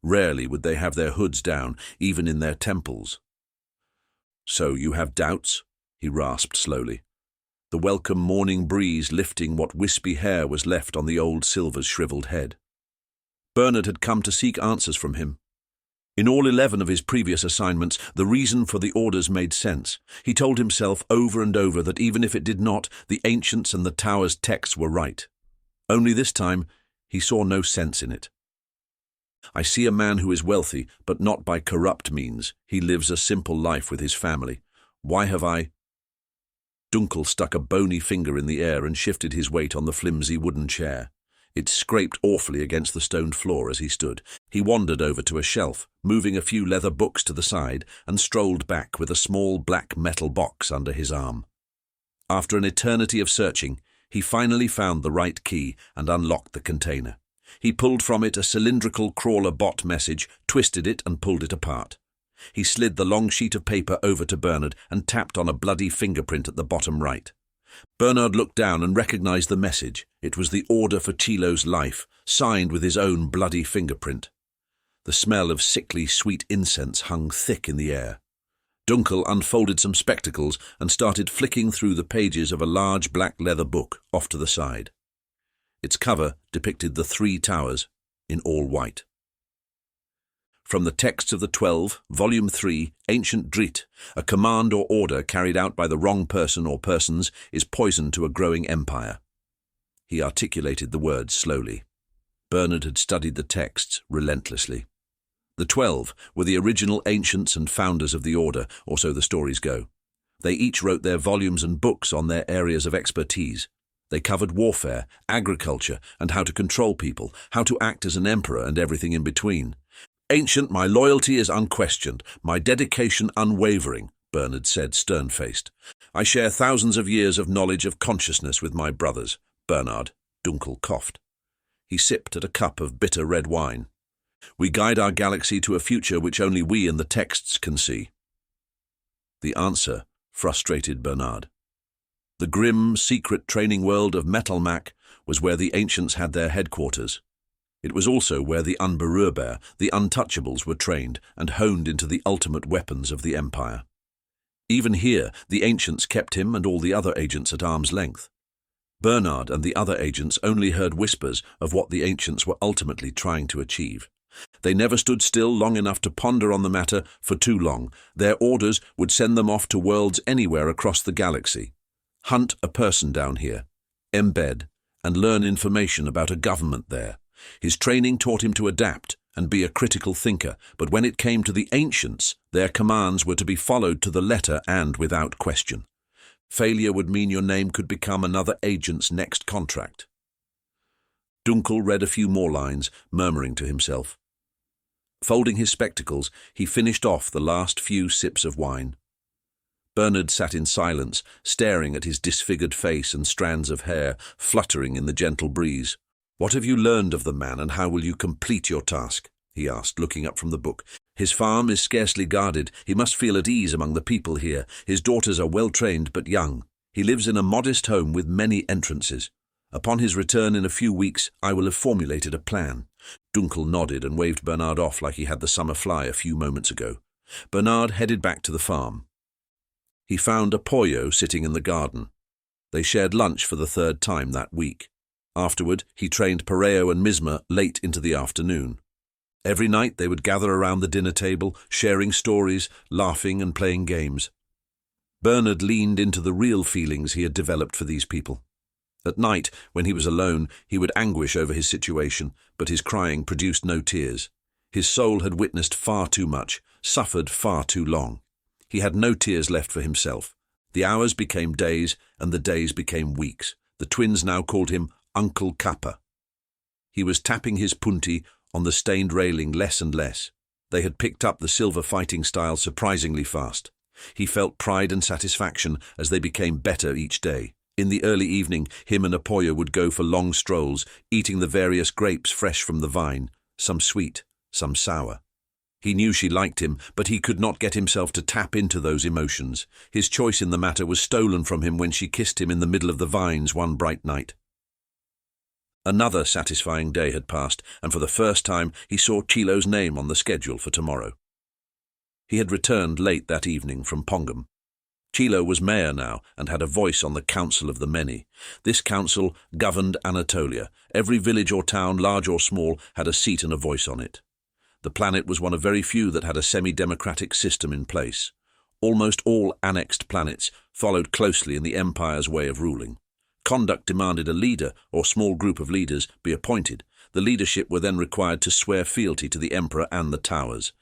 Rarely would they have their hoods down, even in their temples. "So you have doubts?" he rasped slowly, the welcome morning breeze lifting what wispy hair was left on the old Silver's shriveled head. Bernard had come to seek answers from him. In all 11 of his previous assignments, the reason for the orders made sense. He told himself over and over that even if it did not, the ancients and the tower's texts were right. Only this time, he saw no sense in it. "I see a man who is wealthy, but not by corrupt means. He lives a simple life with his family. Why have I—" Dunkel stuck a bony finger in the air and shifted his weight on the flimsy wooden chair. It scraped awfully against the stone floor as he stood. He wandered over to a shelf, moving a few leather books to the side, and strolled back with a small black metal box under his arm. After an eternity of searching, he finally found the right key and unlocked the container. He pulled from it a cylindrical crawler bot message, twisted it and pulled it apart. He slid the long sheet of paper over to Bernard and tapped on a bloody fingerprint at the bottom right. Bernard looked down and recognized the message. It was the order for Chilo's life, signed with his own bloody fingerprint. The smell of sickly, sweet incense hung thick in the air. Dunkel unfolded some spectacles and started flicking through the pages of a large black leather book off to the side. Its cover depicted the 3 towers, in all white. From the Texts of the 12, Volume 3, Ancient Drit, a command or order carried out by the wrong person or persons is poison to a growing empire. He articulated the words slowly. Bernard had studied the texts relentlessly. The 12 were the original ancients and founders of the order, or so the stories go. They each wrote their volumes and books on their areas of expertise. They covered warfare, agriculture, and how to control people, how to act as an emperor and everything in between. "Ancient, my loyalty is unquestioned, my dedication unwavering," Bernard said, stern-faced. "I share thousands of years of knowledge of consciousness with my brothers." "Bernard," Dunkel coughed. He sipped at a cup of bitter red wine. "We guide our galaxy to a future which only we in the texts can see." The answer frustrated Bernard. The grim, secret training world of Metalmac was where the ancients had their headquarters. It was also where the Unberührbar, the Untouchables, were trained and honed into the ultimate weapons of the Empire. Even here, the ancients kept him and all the other agents at arm's length. Bernard and the other agents only heard whispers of what the ancients were ultimately trying to achieve. They never stood still long enough to ponder on the matter for too long. Their orders would send them off to worlds anywhere across the galaxy. Hunt a person down here, embed, and learn information about a government there. His training taught him to adapt and be a critical thinker, but when it came to the ancients, their commands were to be followed to the letter and without question. Failure would mean your name could become another agent's next contract. Dunkel read a few more lines, murmuring to himself. Folding his spectacles, he finished off the last few sips of wine. Bernard sat in silence, staring at his disfigured face and strands of hair fluttering in the gentle breeze. "What have you learned of the man, and how will you complete your task?" he asked, looking up from the book. "His farm is scarcely guarded. He must feel at ease among the people here. His daughters are well-trained but young. He lives in a modest home with many entrances. Upon his return in a few weeks, I will have formulated a plan." Dunkel nodded and waved Bernard off like he had the summer fly a few moments ago. Bernard headed back to the farm. He found a pollo sitting in the garden. They shared lunch for the 3rd time that week. Afterward, he trained Pareo and Misma late into the afternoon. Every night they would gather around the dinner table, sharing stories, laughing and playing games. Bernard leaned into the real feelings he had developed for these people. At night, when he was alone, he would anguish over his situation, but his crying produced no tears. His soul had witnessed far too much, suffered far too long. He had no tears left for himself. The hours became days, and the days became weeks. The twins now called him Uncle Kappa. He was tapping his punti on the stained railing less and less. They had picked up the silver fighting style surprisingly fast. He felt pride and satisfaction as they became better each day. In the early evening, him and Apoyo would go for long strolls, eating the various grapes fresh from the vine, some sweet, some sour. He knew she liked him, but he could not get himself to tap into those emotions. His choice in the matter was stolen from him when she kissed him in the middle of the vines one bright night. Another satisfying day had passed, and for the first time he saw Chilo's name on the schedule for tomorrow. He had returned late that evening from Pongam. Chilo was mayor now and had a voice on the Council of the Many. This council governed Anatolia. Every village or town, large or small, had a seat and a voice on it. The planet was one of very few that had a semi-democratic system in place. Almost all annexed planets followed closely in the Empire's way of ruling. Conduct demanded a leader or small group of leaders be appointed. The leadership were then required to swear fealty to the Emperor and the Towers.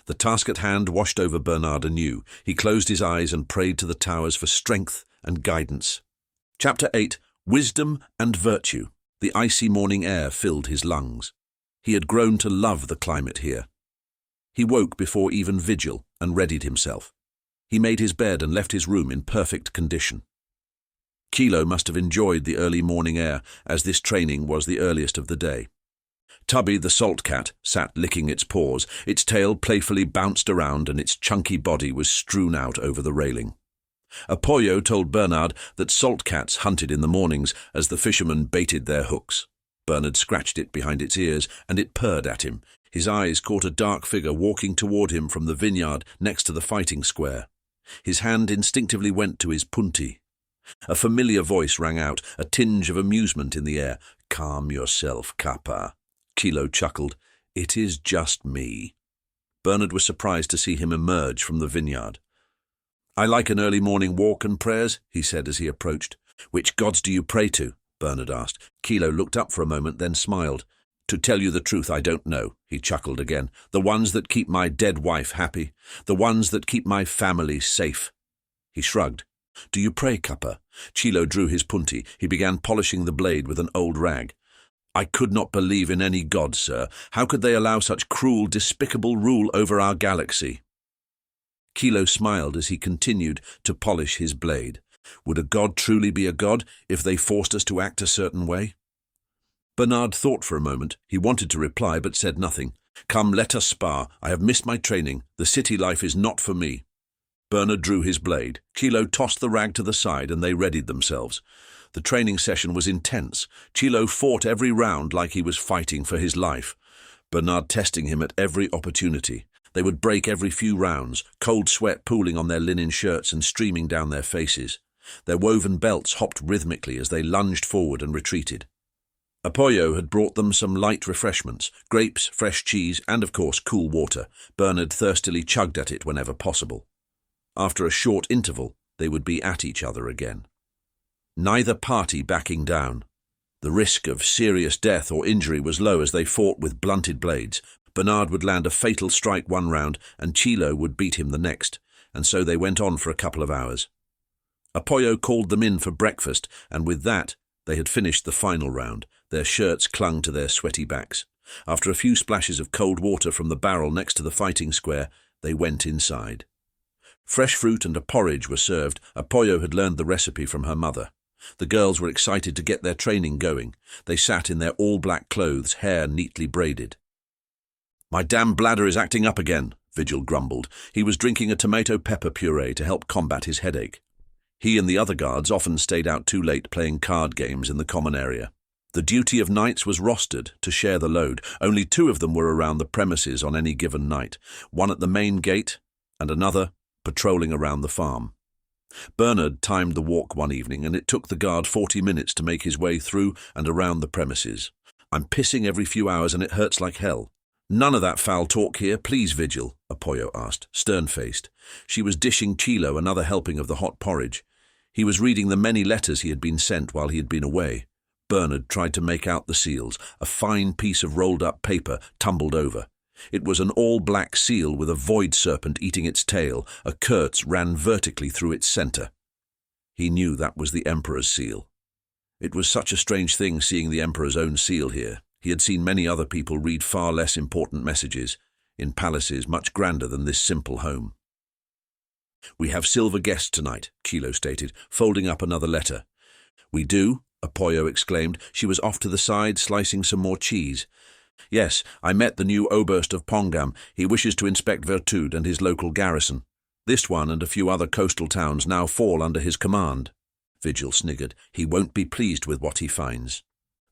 The task at hand washed over Bernard anew. He closed his eyes and prayed to the Towers for strength and guidance. Chapter 8. Wisdom and Virtue. The icy morning air filled his lungs. He had grown to love the climate here. He woke before even vigil and readied himself. He made his bed and left his room in perfect condition. Chilo must have enjoyed the early morning air, as this training was the earliest of the day. Tubby, the salt cat, sat licking its paws. Its tail playfully bounced around and its chunky body was strewn out over the railing. Apoyo told Bernard that salt cats hunted in the mornings as the fishermen baited their hooks. Bernard scratched it behind its ears and it purred at him. His eyes caught a dark figure walking toward him from the vineyard next to the fighting square. His hand instinctively went to his punti. A familiar voice rang out, a tinge of amusement in the air. "Calm yourself, Kappa." Chilo chuckled. "It is just me." Bernard was surprised to see him emerge from the vineyard. "I like an early morning walk and prayers," he said as he approached. "Which gods do you pray to?" Bernard asked. Chilo looked up for a moment, then smiled. "To tell you the truth, I don't know," he chuckled again. "The ones that keep my dead wife happy. The ones that keep my family safe." He shrugged. "Do you pray, Kappa?" Chilo drew his punti. He began polishing the blade with an old rag. "I could not believe in any god, sir. How could they allow such cruel, despicable rule over our galaxy?" Chilo smiled as he continued to polish his blade. Would a god truly be a god if they forced us to act a certain way? Bernard thought for a moment. He wanted to reply but said nothing. "Come, let us spar. I have missed my training. The city life is not for me." Bernard drew his blade. Chilo tossed the rag to the side and they readied themselves. The training session was intense. Chilo fought every round like he was fighting for his life. Bernard testing him at every opportunity. They would break every few rounds, cold sweat pooling on their linen shirts and streaming down their faces. Their woven belts hopped rhythmically as they lunged forward and retreated. Apoyo had brought them some light refreshments, grapes, fresh cheese, and of course cool water. Bernard thirstily chugged at it whenever possible. After a short interval, they would be at each other again. Neither party backing down. The risk of serious death or injury was low as they fought with blunted blades. Bernard would land a fatal strike one round and Chilo would beat him the next, and so they went on for a couple of hours. Apoyo called them in for breakfast, and with that, they had finished the final round. Their shirts clung to their sweaty backs. After a few splashes of cold water from the barrel next to the fighting square, they went inside. Fresh fruit and a porridge were served. Apoyo had learned the recipe from her mother. The girls were excited to get their training going. They sat in their all-black clothes, hair neatly braided. "My damn bladder is acting up again," Vigil grumbled. He was drinking a tomato pepper puree to help combat his headache. He and the other guards often stayed out too late playing card games in the common area. The duty of knights was rostered to share the load. Only 2 of them were around the premises on any given night, one at the main gate and another patrolling around the farm. Bernard timed the walk one evening, and it took the guard 40 minutes to make his way through and around the premises. "I'm pissing every few hours and it hurts like hell." "None of that foul talk here, please, Vigil," Apoyo asked, stern-faced. She was dishing Chilo another helping of the hot porridge. He was reading the many letters he had been sent while he had been away. Bernard tried to make out the seals. A fine piece of rolled-up paper tumbled over. It was an all-black seal with a void serpent eating its tail. A curse ran vertically through its center. He knew that was the Emperor's seal. It was such a strange thing seeing the Emperor's own seal here. He had seen many other people read far less important messages, in palaces much grander than this simple home. "We have silver guests tonight," Chilo stated, folding up another letter. "We do?" Apoyo exclaimed. She was off to the side, slicing some more cheese. "Yes, I met the new Oberst of Pongam. He wishes to inspect Vertud and his local garrison. This one and a few other coastal towns now fall under his command." Vigil sniggered. "He won't be pleased with what he finds."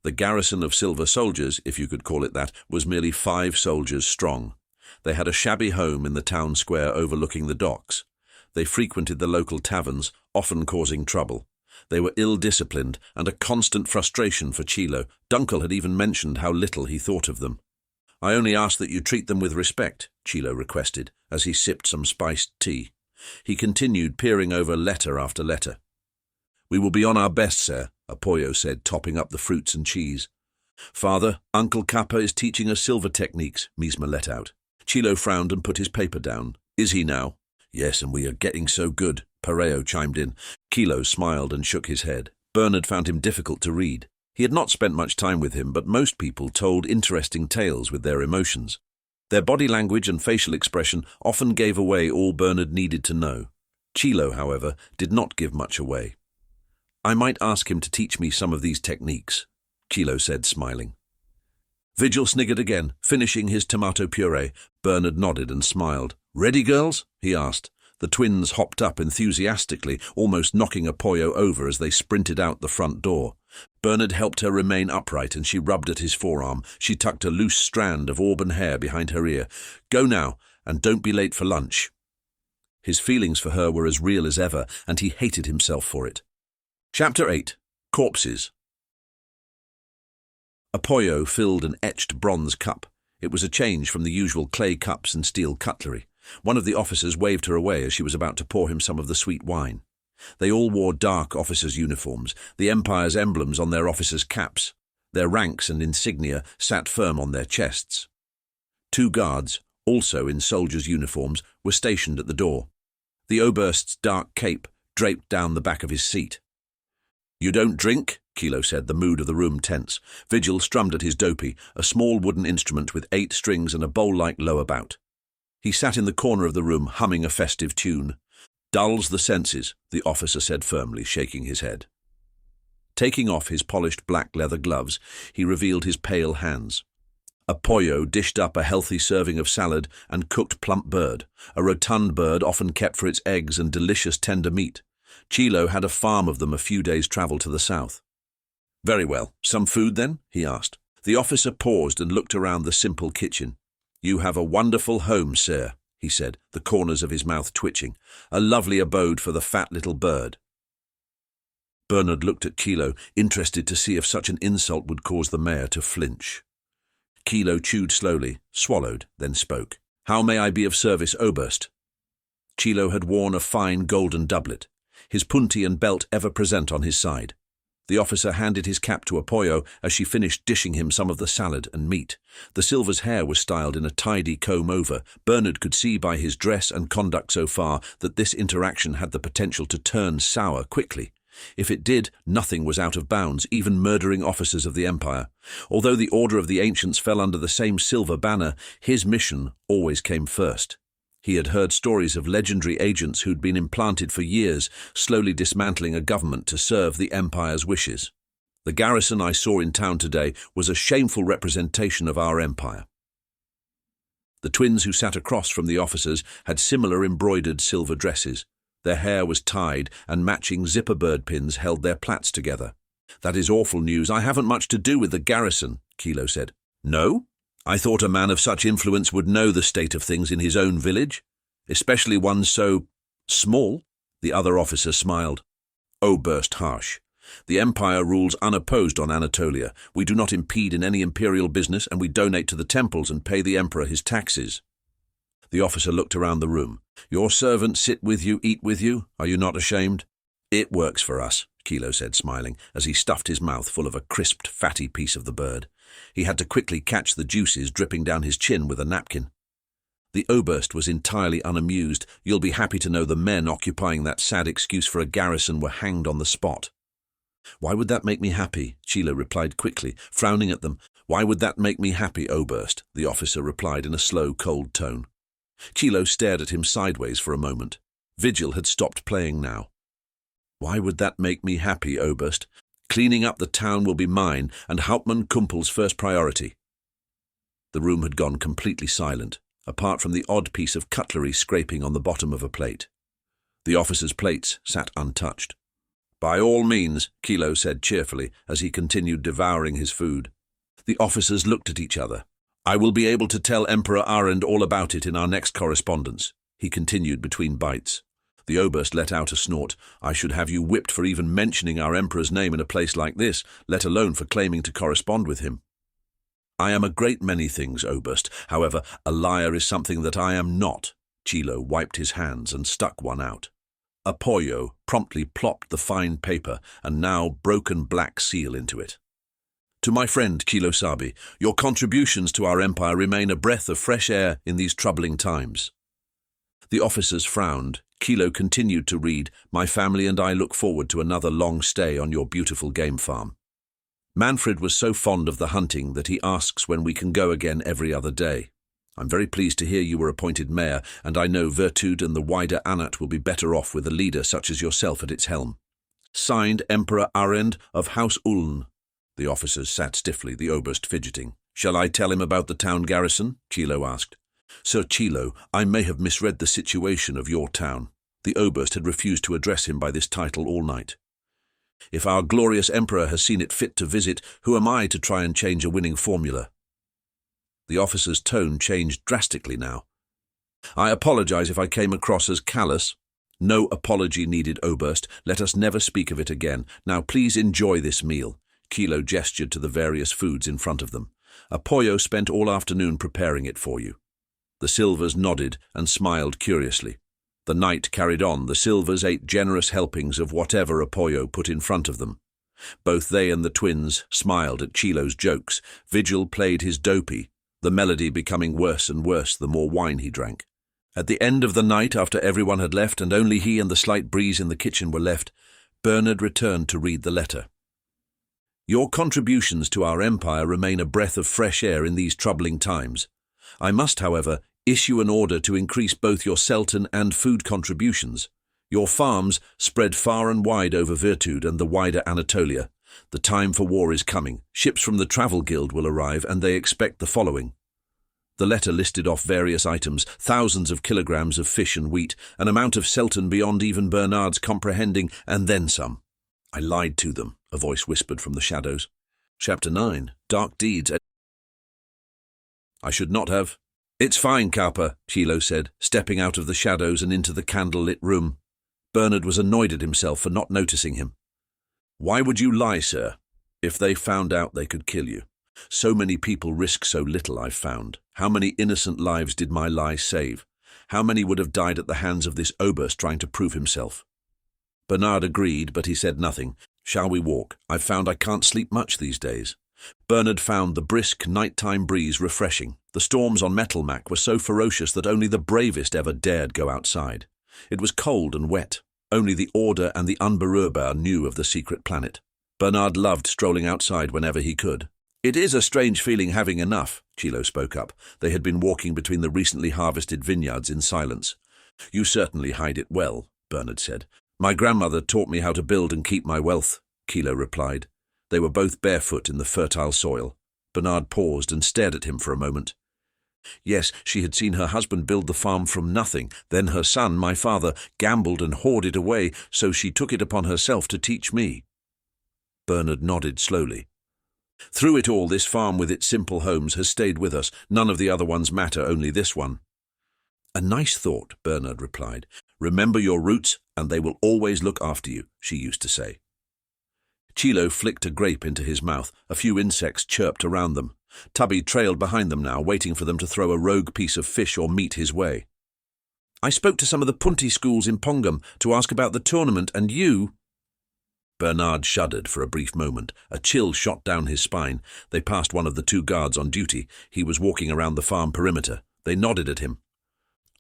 The garrison of silver soldiers, if you could call it that, was merely 5 soldiers strong. They had a shabby home in the town square overlooking the docks. They frequented the local taverns, often causing trouble. They were ill-disciplined and a constant frustration for Chilo. Dunkel had even mentioned how little he thought of them. "I only ask that you treat them with respect," Chilo requested, as he sipped some spiced tea. He continued peering over letter after letter. "We will be on our best, sir," Apoyo said, topping up the fruits and cheese. "Father, Uncle Kappa is teaching us silver techniques," Misma let out. Chilo frowned and put his paper down. "Is he now?" "Yes, and we are getting so good," Pareo chimed in. Chilo smiled and shook his head. Bernard found him difficult to read. He had not spent much time with him, but most people told interesting tales with their emotions. Their body language and facial expression often gave away all Bernard needed to know. Chilo, however, did not give much away. "I might ask him to teach me some of these techniques," Chilo said, smiling. Vigil sniggered again, finishing his tomato puree. Bernard nodded and smiled. "Ready, girls?" he asked. The twins hopped up enthusiastically, almost knocking Apoyo over as they sprinted out the front door. Bernard helped her remain upright and she rubbed at his forearm. She tucked a loose strand of auburn hair behind her ear. "Go now, and don't be late for lunch." His feelings for her were as real as ever, and he hated himself for it. Chapter 8. Corpses. Apoyo filled an etched bronze cup. It was a change from the usual clay cups and steel cutlery. One of the officers waved her away as she was about to pour him some of the sweet wine. They all wore dark officers' uniforms, the Empire's emblems on their officers' caps. Their ranks and insignia sat firm on their chests. 2 guards, also in soldiers' uniforms, were stationed at the door. The Oberst's dark cape draped down the back of his seat. "You don't drink?" Chilo said, the mood of the room tense. Vigil strummed at his dopey, a small wooden instrument with 8 strings and a bowl-like lower bout. He sat in the corner of the room, humming a festive tune. "Dulls the senses," the officer said firmly, shaking his head. Taking off his polished black leather gloves, he revealed his pale hands. Apoyo dished up a healthy serving of salad and cooked plump bird, a rotund bird often kept for its eggs and delicious tender meat. Chilo had a farm of them a few days' travel to the south. "Very well. Some food, then?" he asked. The officer paused and looked around the simple kitchen. "You have a wonderful home, sir," he said, the corners of his mouth twitching. "A lovely abode for the fat little bird." Bernard looked at Chilo, interested to see if such an insult would cause the mayor to flinch. Chilo chewed slowly, swallowed, then spoke. "How may I be of service, Oberst?" Chilo had worn a fine golden doublet, his punti and belt ever present on his side. The officer handed his cap to Apoyo as she finished dishing him some of the salad and meat. The silver's hair was styled in a tidy comb-over. Bernard could see by his dress and conduct so far that this interaction had the potential to turn sour quickly. If it did, nothing was out of bounds, even murdering officers of the Empire. Although the Order of the Ancients fell under the same silver banner, his mission always came first. He had heard stories of legendary agents who'd been implanted for years, slowly dismantling a government to serve the Empire's wishes. The garrison I saw in town today was a shameful representation of our Empire. The twins who sat across from the officers had similar embroidered silver dresses. Their hair was tied, and matching zipper bird pins held their plaits together. "That is awful news. I haven't much to do with the garrison," Chilo said. "No? I thought a man of such influence would know the state of things in his own village, especially one so small." The other officer smiled. Burst harsh. "The Empire rules unopposed on Anatolia. We do not impede in any imperial business, and we donate to the temples and pay the Emperor his taxes." The officer looked around the room. "Your servants sit with you, eat with you. Are you not ashamed?" "It works for us," Chilo said, smiling, as he stuffed his mouth full of a crisped, fatty piece of the bird. He had to quickly catch the juices dripping down his chin with a napkin. The oberst was entirely unamused. You'll be happy to know the men occupying that sad excuse for a garrison were hanged on the spot. Why would that make me happy? Chilo replied quickly, frowning at them. Why would that make me happy, oberst? The officer replied in a slow, cold tone. Chilo stared at him sideways for a moment. Vigil had stopped playing now. Why would that make me happy, oberst? Cleaning up the town will be mine, and Hauptmann Kumpel's first priority. The room had gone completely silent, apart from the odd piece of cutlery scraping on the bottom of a plate. The officer's plates sat untouched. By all means, Chilo said cheerfully as he continued devouring his food. The officers looked at each other. I will be able to tell Emperor Arend all about it in our next correspondence, he continued between bites. The oberst let out a snort. I should have you whipped for even mentioning our emperor's name in a place like this, let alone for claiming to correspond with him. I am a great many things, oberst. However, a liar is something that I am not. Chilo wiped his hands and stuck one out. Apoyo promptly plopped the fine paper and now broken black seal into it. To my friend Kilosabi, your contributions to our empire remain a breath of fresh air in these troubling times. The officers frowned. Chilo continued to read, My family and I look forward to another long stay on your beautiful game farm. Manfred was so fond of the hunting that he asks when we can go again every other day. I'm very pleased to hear you were appointed mayor, and I know Virtud and the wider Anat will be better off with a leader such as yourself at its helm. Signed, Emperor Arend of House Ulm. The officers sat stiffly, the oberst fidgeting. Shall I tell him about the town garrison? Chilo asked. Sir Chilo, I may have misread the situation of your town. The oberst had refused to address him by this title all night. If our glorious emperor has seen it fit to visit, who am I to try and change a winning formula? The officer's tone changed drastically now. I apologize if I came across as callous. No apology needed, oberst. Let us never speak of it again. Now please enjoy this meal. Chilo gestured to the various foods in front of them. Apoyo spent all afternoon preparing it for you. The Silvers nodded and smiled curiously. The night carried on. The Silvers ate generous helpings of whatever Apoyo put in front of them. Both they and the twins smiled at Chilo's jokes. Vigil played his dopey, the melody becoming worse and worse the more wine he drank. At the end of the night, after everyone had left and only he and the slight breeze in the kitchen were left, Bernard returned to read the letter. Your contributions to our empire remain a breath of fresh air in these troubling times. I must, however, issue an order to increase both your Celton and food contributions. Your farms spread far and wide over Virtud and the wider Anatolia. The time for war is coming. Ships from the Travel Guild will arrive, and they expect the following. The letter listed off various items, thousands of kilograms of fish and wheat, an amount of Celton beyond even Bernard's comprehending, and then some. I lied to them, a voice whispered from the shadows. Chapter 9, Dark Deeds. I should not have. It's fine, Cowper, Chilo said, stepping out of the shadows and into the candle-lit room. Bernard was annoyed at himself for not noticing him. Why would you lie, sir? If they found out, they could kill you. So many people risk so little, I've found. How many innocent lives did my lie save? How many would have died at the hands of this oberst trying to prove himself? Bernard agreed, but he said nothing. Shall we walk? I've found I can't sleep much these days. Bernard found the brisk nighttime breeze refreshing. The storms on Metalmac were so ferocious that only the bravest ever dared go outside. It was cold and wet. Only the Order and the Unberührbar knew of the secret planet. Bernard loved strolling outside whenever he could. It is a strange feeling having enough, Chilo spoke up. They had been walking between the recently harvested vineyards in silence. You certainly hide it well, Bernard said. My grandmother taught me how to build and keep my wealth, Chilo replied. They were both barefoot in the fertile soil. Bernard paused and stared at him for a moment. Yes, she had seen her husband build the farm from nothing. Then her son, my father, gambled and hoarded away, so she took it upon herself to teach me. Bernard nodded slowly. Through it all, this farm with its simple homes has stayed with us. None of the other ones matter, only this one. A nice thought, Bernard replied. Remember your roots, and they will always look after you, she used to say. Chilo flicked a grape into his mouth. A few insects chirped around them. Tubby trailed behind them now, waiting for them to throw a rogue piece of fish or meat his way. I spoke to some of the punti schools in Pongum to ask about the tournament, and you... Bernard shuddered for a brief moment. A chill shot down his spine. They passed one of the two guards on duty. He was walking around the farm perimeter. They nodded at him.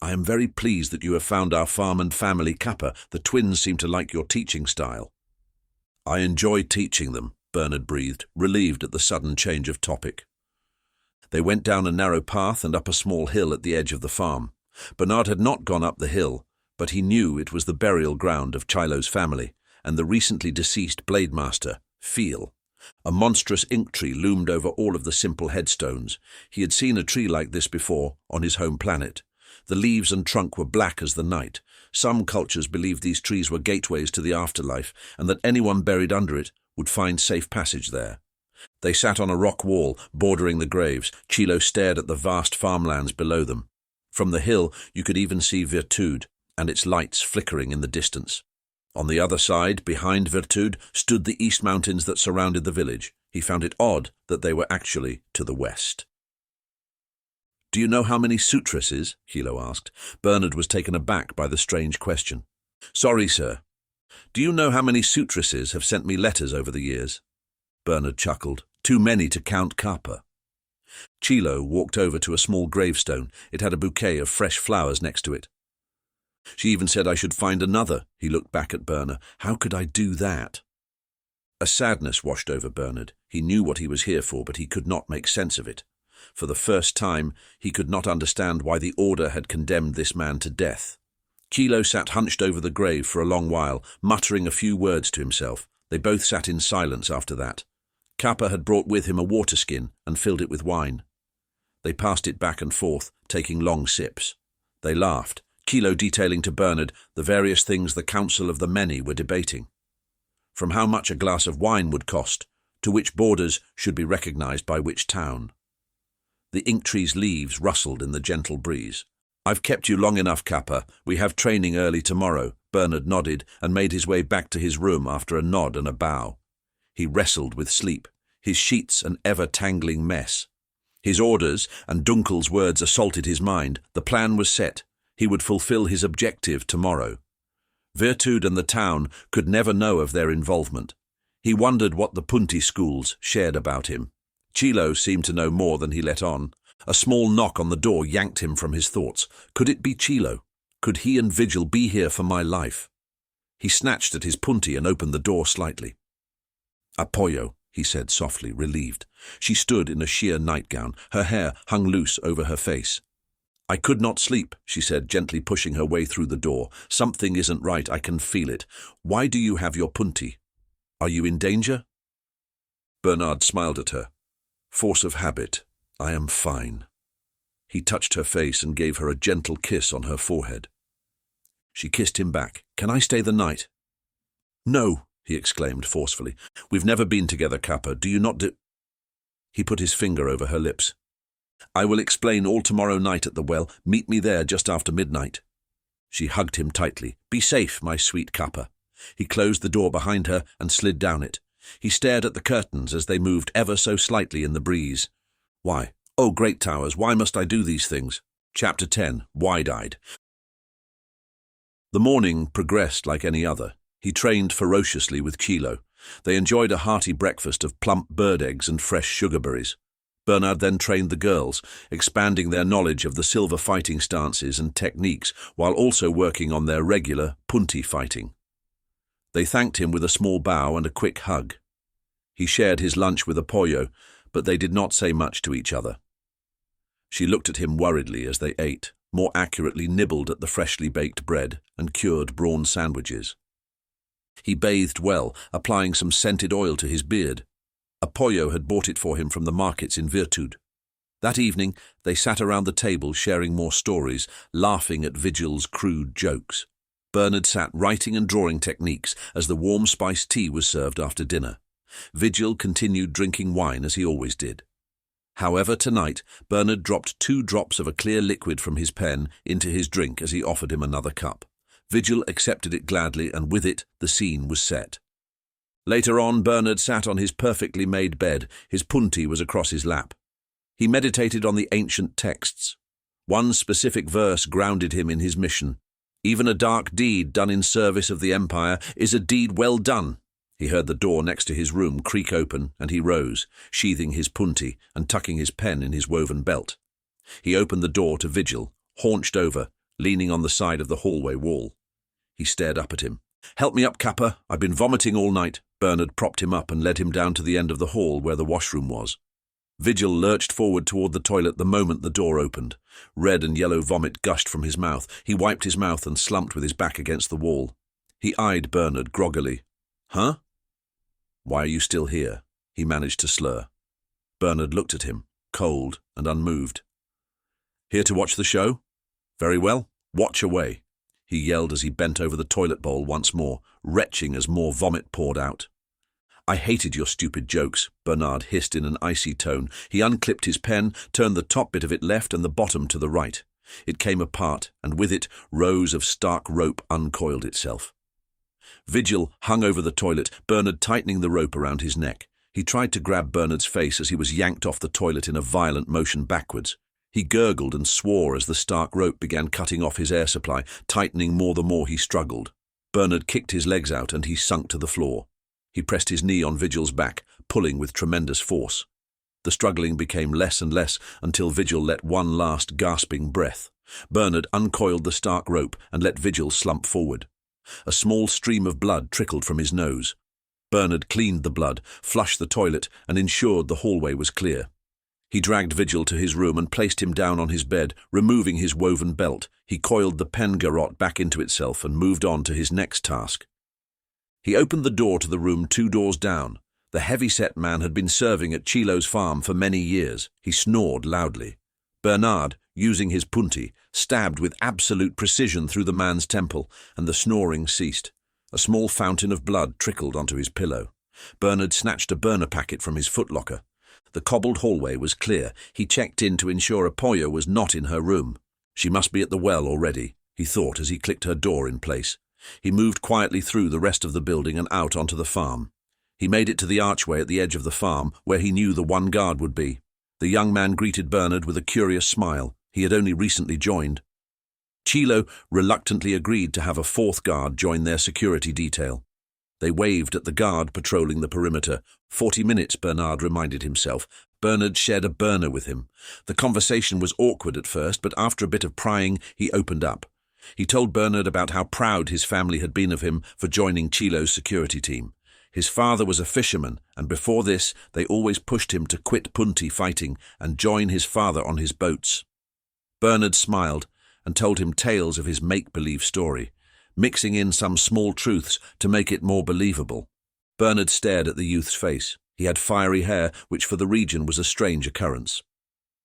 I am very pleased that you have found our farm and family, Kappa. The twins seem to like your teaching style. I enjoy teaching them, Bernard breathed, relieved at the sudden change of topic. They went down a narrow path and up a small hill at the edge of the farm. Bernard had not gone up the hill, but he knew it was the burial ground of Chilo's family and the recently deceased blade master, Feel. A monstrous ink tree loomed over all of the simple headstones. He had seen a tree like this before on his home planet. The leaves and trunk were black as the night. Some cultures believed these trees were gateways to the afterlife and that anyone buried under it would find safe passage there. They sat on a rock wall bordering the graves. Chilo stared at the vast farmlands below them. From the hill you could even see Virtud and its lights flickering in the distance. On the other side, behind Virtud, stood the east mountains that surrounded the village. He found it odd that they were actually to the west. Do you know how many sutresses? Chilo asked. Bernard was taken aback by the strange question. Sorry, sir. Do you know how many sutresses have sent me letters over the years? Bernard chuckled. Too many to count, Kappa. Chilo walked over to a small gravestone. It had a bouquet of fresh flowers next to it. She even said I should find another. He looked back at Bernard. How could I do that? A sadness washed over Bernard. He knew what he was here for, but he could not make sense of it. For the first time, he could not understand why the Order had condemned this man to death. Chilo sat hunched over the grave for a long while, muttering a few words to himself. They both sat in silence after that. Kappa had brought with him a water skin and filled it with wine. They passed it back and forth, taking long sips. They laughed, Chilo detailing to Bernard the various things the Council of the Many were debating. From how much a glass of wine would cost, to which borders should be recognized by which town. The ink tree's leaves rustled in the gentle breeze. I've kept you long enough, Kappa. We have training early tomorrow. Bernard nodded and made his way back to his room after a nod and a bow. He wrestled with sleep, his sheets an ever-tangling mess. His orders and Dunkel's words assaulted his mind. The plan was set. He would fulfill his objective tomorrow. Virtud and the town could never know of their involvement. He wondered what the Punti schools shared about him. Chilo seemed to know more than he let on. A small knock on the door yanked him from his thoughts. Could it be Chilo? Could he and Vigil be here for my life? He snatched at his punti and opened the door slightly. Apoyo, he said softly, relieved. She stood in a sheer nightgown. Her hair hung loose over her face. I could not sleep, she said, gently pushing her way through the door. Something isn't right, I can feel it. Why do you have your punti? Are you in danger? Bernard smiled at her. Force of habit. I am fine. He touched her face and gave her a gentle kiss on her forehead. She kissed him back. Can I stay the night? No, he exclaimed forcefully. We've never been together, Kappa. Do you not do... He put his finger over her lips. I will explain all tomorrow night at the well. Meet me there just after midnight. She hugged him tightly. Be safe, my sweet Kappa. He closed the door behind her and slid down it. He stared at the curtains as they moved ever so slightly in the breeze. Why? Oh, great towers, why must I do these things? Chapter 10, Wide-Eyed. The morning progressed like any other. He trained ferociously with Chilo. They enjoyed a hearty breakfast of plump bird eggs and fresh sugarberries. Bernard then trained the girls, expanding their knowledge of the silver fighting stances and techniques while also working on their regular punti fighting. They thanked him with a small bow and a quick hug. He shared his lunch with Apoyo, but they did not say much to each other. She looked at him worriedly as they ate, more accurately nibbled at the freshly baked bread and cured brawn sandwiches. He bathed well, applying some scented oil to his beard. Apoyo had bought it for him from the markets in Virtud. That evening, they sat around the table sharing more stories, laughing at Vigil's crude jokes. Bernard sat writing and drawing techniques as the warm spiced tea was served after dinner. Vigil continued drinking wine as he always did. However, tonight, Bernard dropped 2 drops of a clear liquid from his pen into his drink as he offered him another cup. Vigil accepted it gladly, and with it, the scene was set. Later on, Bernard sat on his perfectly made bed. His punti was across his lap. He meditated on the ancient texts. One specific verse grounded him in his mission. Even a dark deed done in service of the Empire is a deed well done. He heard the door next to his room creak open, and he rose, sheathing his punti and tucking his pen in his woven belt. He opened the door to Vigil, haunched over, leaning on the side of the hallway wall. He stared up at him. "Help me up, Kappa. I've been vomiting all night." Bernard propped him up and led him down to the end of the hall where the washroom was. Vigil lurched forward toward the toilet the moment the door opened. Red and yellow vomit gushed from his mouth. He wiped his mouth and slumped with his back against the wall. He eyed Bernard groggily. "Huh? Why are you still here?" he managed to slur. Bernard looked at him, cold and unmoved. "Here to watch the show? Very well, watch away," he yelled as he bent over the toilet bowl once more, retching as more vomit poured out. "I hated your stupid jokes," Bernard hissed in an icy tone. He unclipped his pen, turned the top bit of it left and the bottom to the right. It came apart, and with it, rows of stark rope uncoiled itself. Vigil hung over the toilet, Bernard tightening the rope around his neck. He tried to grab Bernard's face as he was yanked off the toilet in a violent motion backwards. He gurgled and swore as the stark rope began cutting off his air supply, tightening more the more he struggled. Bernard kicked his legs out and he sunk to the floor. He pressed his knee on Vigil's back, pulling with tremendous force. The struggling became less and less until Vigil let one last gasping breath. Bernard uncoiled the stark rope and let Vigil slump forward. A small stream of blood trickled from his nose. Bernard cleaned the blood, flushed the toilet, and ensured the hallway was clear. He dragged Vigil to his room and placed him down on his bed, removing his woven belt. He coiled the pen garrote back into itself and moved on to his next task. He opened the door to the room 2 doors down. The heavy-set man had been serving at Chilo's farm for many years. He snored loudly. Bernard, using his punti, stabbed with absolute precision through the man's temple, and the snoring ceased. A small fountain of blood trickled onto his pillow. Bernard snatched a burner packet from his footlocker. The cobbled hallway was clear. He checked in to ensure Apoyo was not in her room. She must be at the well already, he thought as he clicked her door in place. He moved quietly through the rest of the building and out onto the farm. He made it to the archway at the edge of the farm, where he knew the one guard would be. The young man greeted Bernard with a curious smile. He had only recently joined. Chilo reluctantly agreed to have a 4th guard join their security detail. They waved at the guard patrolling the perimeter. 40 minutes, Bernard reminded himself. Bernard shared a burner with him. The conversation was awkward at first, but after a bit of prying, he opened up. He told Bernard about how proud his family had been of him for joining Chilo's security team. His father was a fisherman, and before this, they always pushed him to quit punti fighting and join his father on his boats. Bernard smiled and told him tales of his make-believe story, mixing in some small truths to make it more believable. Bernard stared at the youth's face. He had fiery hair, which for the region was a strange occurrence.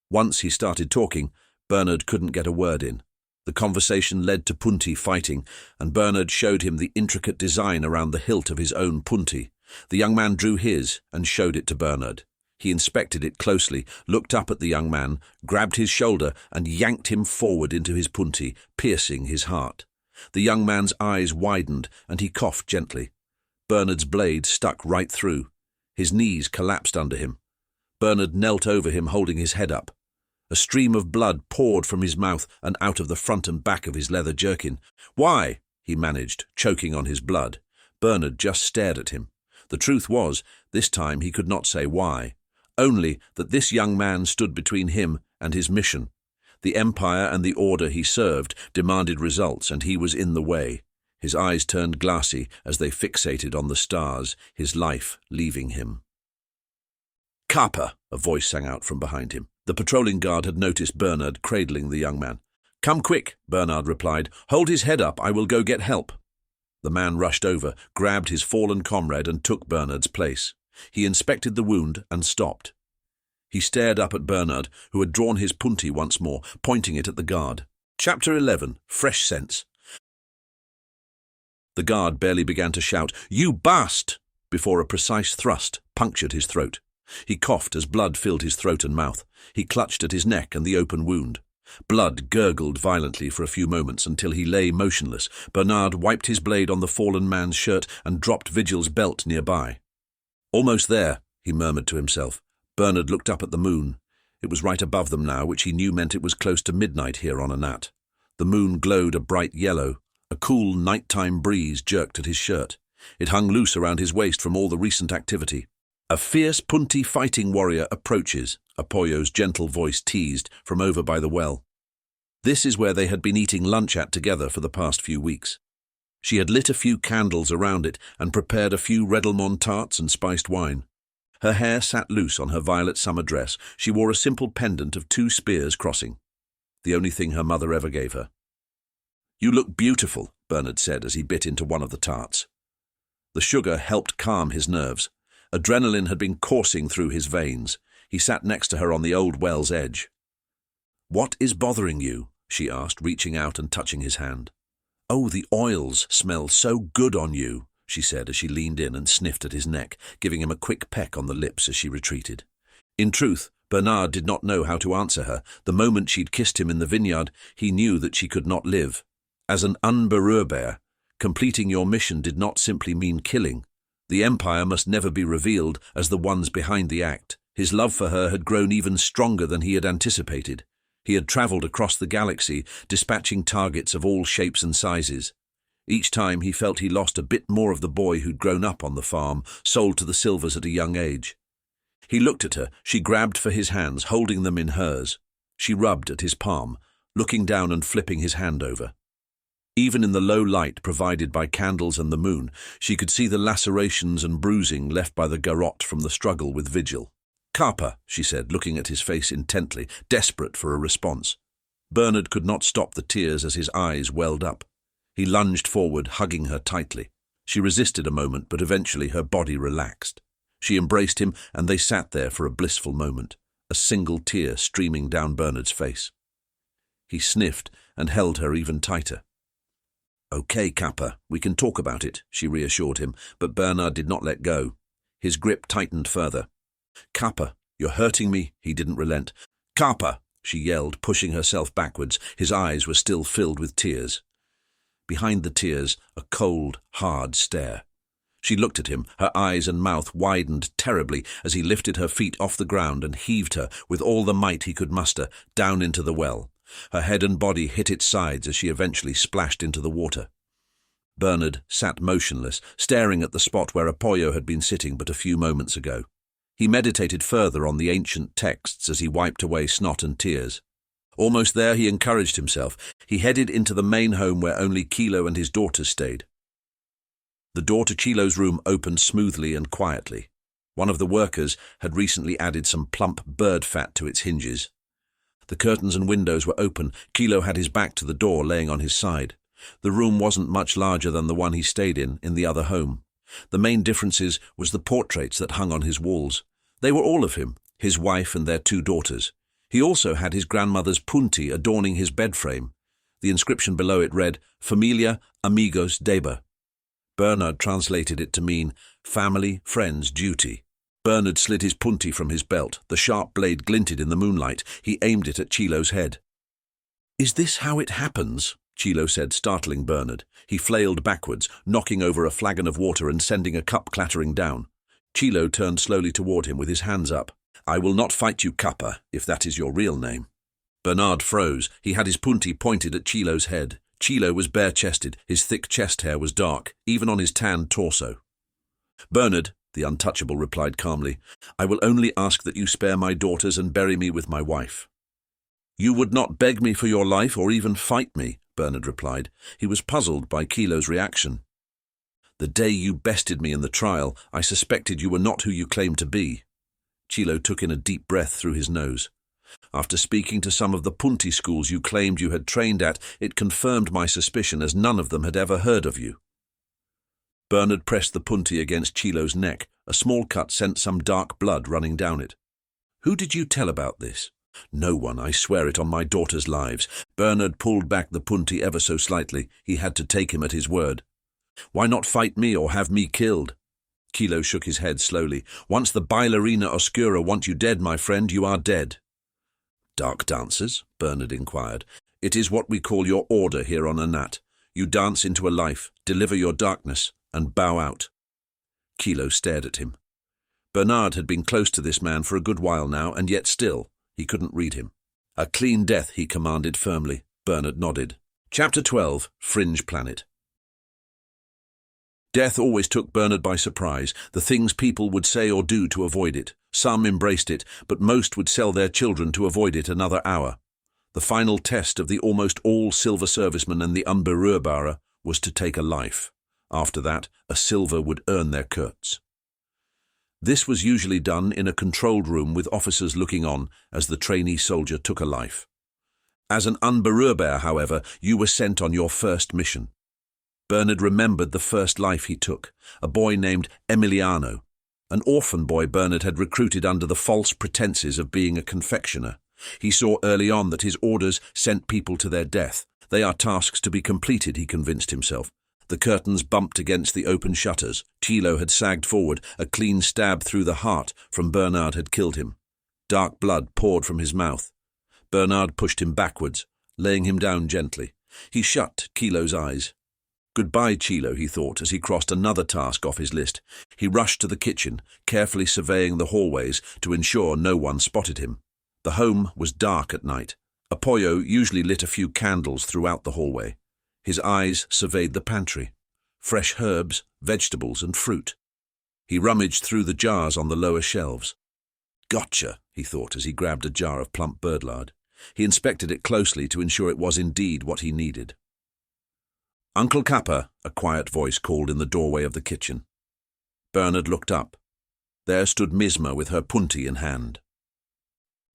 Once he started talking, Bernard couldn't get a word in. The conversation led to punti fighting, and Bernard showed him the intricate design around the hilt of his own punti. The young man drew his and showed it to Bernard. He inspected it closely, looked up at the young man, grabbed his shoulder, and yanked him forward into his punti, piercing his heart. The young man's eyes widened, and he coughed gently. Bernard's blade stuck right through. His knees collapsed under him. Bernard knelt over him, holding his head up. A stream of blood poured from his mouth and out of the front and back of his leather jerkin. "Why?" he managed, choking on his blood. Bernard just stared at him. The truth was, this time he could not say why. Only that this young man stood between him and his mission. The empire and the order he served demanded results, and he was in the way. His eyes turned glassy as they fixated on the stars, his life leaving him. "Kappa!" a voice sang out from behind him. The patrolling guard had noticed Bernard cradling the young man. "Come quick," Bernard replied. "Hold his head up, I will go get help." The man rushed over, grabbed his fallen comrade and took Bernard's place. He inspected the wound and stopped. He stared up at Bernard, who had drawn his punti once more, pointing it at the guard. Chapter 11. Fresh Scents. The guard barely began to shout, "You bast!" before a precise thrust punctured his throat. He coughed as blood filled his throat and mouth. He clutched at his neck and the open wound. Blood gurgled violently for a few moments until he lay motionless. Bernard wiped his blade on the fallen man's shirt and dropped Vigil's belt nearby. "Almost there," he murmured to himself. Bernard looked up at the moon. It was right above them now, which he knew meant it was close to midnight here on Anat. The moon glowed a bright yellow. A cool nighttime breeze jerked at his shirt. It hung loose around his waist from all the recent activity. "A fierce punti fighting warrior approaches," Apoyo's gentle voice teased from over by the well. This is where they had been eating lunch at together for the past few weeks. She had lit a few candles around it and prepared a few Redelmont tarts and spiced wine. Her hair sat loose on her violet summer dress. She wore a simple pendant of 2 spears crossing, the only thing her mother ever gave her. "You look beautiful," Bernard said as he bit into one of the tarts. The sugar helped calm his nerves. Adrenaline had been coursing through his veins. He sat next to her on the old well's edge. "What is bothering you?" she asked, reaching out and touching his hand. "Oh, the oils smell so good on you," she said as she leaned in and sniffed at his neck, giving him a quick peck on the lips as she retreated. In truth, Bernard did not know how to answer her. The moment she'd kissed him in the vineyard, he knew that she could not live. As an Unberührbar, completing your mission did not simply mean killing. The Empire must never be revealed as the ones behind the act. His love for her had grown even stronger than he had anticipated. He had travelled across the galaxy, dispatching targets of all shapes and sizes. Each time he felt he lost a bit more of the boy who'd grown up on the farm, sold to the Silvers at a young age. He looked at her. She grabbed for his hands, holding them in hers. She rubbed at his palm, looking down and flipping his hand over. Even in the low light provided by candles and the moon, she could see the lacerations and bruising left by the garrote from the struggle with Vigil. "Kappa," she said, looking at his face intently, desperate for a response. Bernard could not stop the tears as his eyes welled up. He lunged forward, hugging her tightly. She resisted a moment, but eventually her body relaxed. She embraced him, and they sat there for a blissful moment, a single tear streaming down Bernard's face. He sniffed and held her even tighter. "Okay, Kappa, we can talk about it," she reassured him, but Bernard did not let go. His grip tightened further. "Kappa, you're hurting me," he didn't relent. "Kappa," she yelled, pushing herself backwards. His eyes were still filled with tears. Behind the tears, a cold, hard stare. She looked at him, her eyes and mouth widened terribly as he lifted her feet off the ground and heaved her, with all the might he could muster, down into the well. Her head and body hit its sides as she eventually splashed into the water. Bernard sat motionless, staring at the spot where Apoyo had been sitting but a few moments ago. He meditated further on the ancient texts as he wiped away snot and tears. Almost there, he encouraged himself. He headed into the main home where only Kilo and his daughters stayed. The door to Chilo's room opened smoothly and quietly. One of the workers had recently added some plump bird fat to its hinges. The curtains and windows were open. Kilo had his back to the door, laying on his side. The room wasn't much larger than the one he stayed in the other home. The main differences was the portraits that hung on his walls. They were all of him, his wife and their 2 daughters. He also had his grandmother's punti adorning his bed frame. The inscription below it read, "Familia, amigos, deba." Bernard translated it to mean, "Family, friends, duty." Bernard slid his punti from his belt. The sharp blade glinted in the moonlight. He aimed it at Chilo's head. "Is this how it happens?" Chilo said, startling Bernard. He flailed backwards, knocking over a flagon of water and sending a cup clattering down. Chilo turned slowly toward him with his hands up. "I will not fight you, Kappa, if that is your real name." Bernard froze. He had his punti pointed at Chilo's head. Chilo was bare-chested. His thick chest hair was dark, even on his tanned torso. "Bernard," the untouchable replied calmly, "I will only ask that you spare my daughters and bury me with my wife." "You would not beg me for your life or even fight me," Bernard replied. He was puzzled by Kilo's reaction. "The day you bested me in the trial, I suspected you were not who you claimed to be." Chilo took in a deep breath through his nose. "After speaking to some of the punti schools you claimed you had trained at, it confirmed my suspicion, as none of them had ever heard of you." Bernard pressed the punti against Chilo's neck. A small cut sent some dark blood running down it. "Who did you tell about this?" "No one, I swear it on my daughters' lives." Bernard pulled back the punti ever so slightly. He had to take him at his word. "Why not fight me or have me killed?" Kilo shook his head slowly. "Once the Bailarina Oscura want you dead, my friend, you are dead." "Dark dancers?" Bernard inquired. "It is what we call your order here on Anat. You dance into a life, deliver your darkness, and bow out." Kilo stared at him. Bernard had been close to this man for a good while now, and yet still, he couldn't read him. "A clean death," he commanded firmly. Bernard nodded. Chapter 12, Fringe Planet. Death always took Bernard by surprise, the things people would say or do to avoid it. Some embraced it, but most would sell their children to avoid it another hour. The final test of the almost all silver servicemen and the unberührbare was to take a life. After that, a silver would earn their kurz. This was usually done in a controlled room with officers looking on as the trainee soldier took a life. As an unberührbare, however, you were sent on your first mission. Bernard remembered the first life he took, a boy named Emiliano, an orphan boy Bernard had recruited under the false pretenses of being a confectioner. He saw early on that his orders sent people to their death. They are tasks to be completed, he convinced himself. The curtains bumped against the open shutters. Chilo had sagged forward. A clean stab through the heart from Bernard had killed him. Dark blood poured from his mouth. Bernard pushed him backwards, laying him down gently. He shut Chilo's eyes. Goodbye, Chilo, he thought, as he crossed another task off his list. He rushed to the kitchen, carefully surveying the hallways to ensure no one spotted him. The home was dark at night. Apoyo usually lit a few candles throughout the hallway. His eyes surveyed the pantry. Fresh herbs, vegetables, and fruit. He rummaged through the jars on the lower shelves. Gotcha, he thought as he grabbed a jar of plump birdlard. He inspected it closely to ensure it was indeed what he needed. Uncle Kappa, a quiet voice called in the doorway of the kitchen. Bernard looked up. There stood Misma with her punti in hand.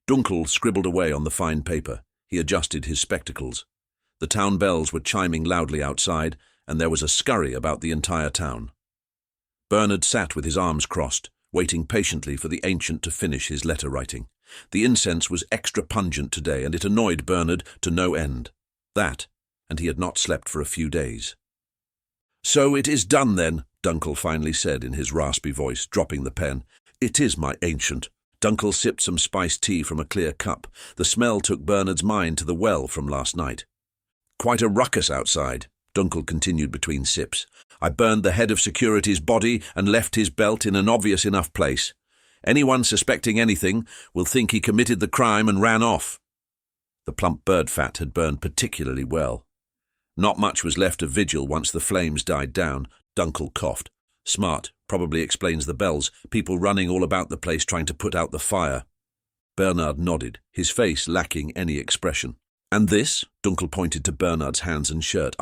Dunkel scribbled away on the fine paper. He adjusted his spectacles. The town bells were chiming loudly outside, and there was a scurry about the entire town. Bernard sat with his arms crossed, waiting patiently for the ancient to finish his letter writing. The incense was extra pungent today, and it annoyed Bernard to no end. That, and he had not slept for a few days. "So it is done then," Dunkel finally said in his raspy voice, dropping the pen. "It is, my ancient." Dunkel sipped some spiced tea from a clear cup. The smell took Bernard's mind to the well from last night. "Quite a ruckus outside," Dunkel continued between sips. "I burned the head of security's body and left his belt in an obvious enough place. Anyone suspecting anything will think he committed the crime and ran off." The plump bird fat had burned particularly well. Not much was left of vigil once the flames died down. Dunkel coughed. "Smart, probably explains the bells, people running all about the place trying to put out the fire." Bernard nodded, his face lacking any expression. "And this?" Dunkel pointed to Bernard's hands and shirt.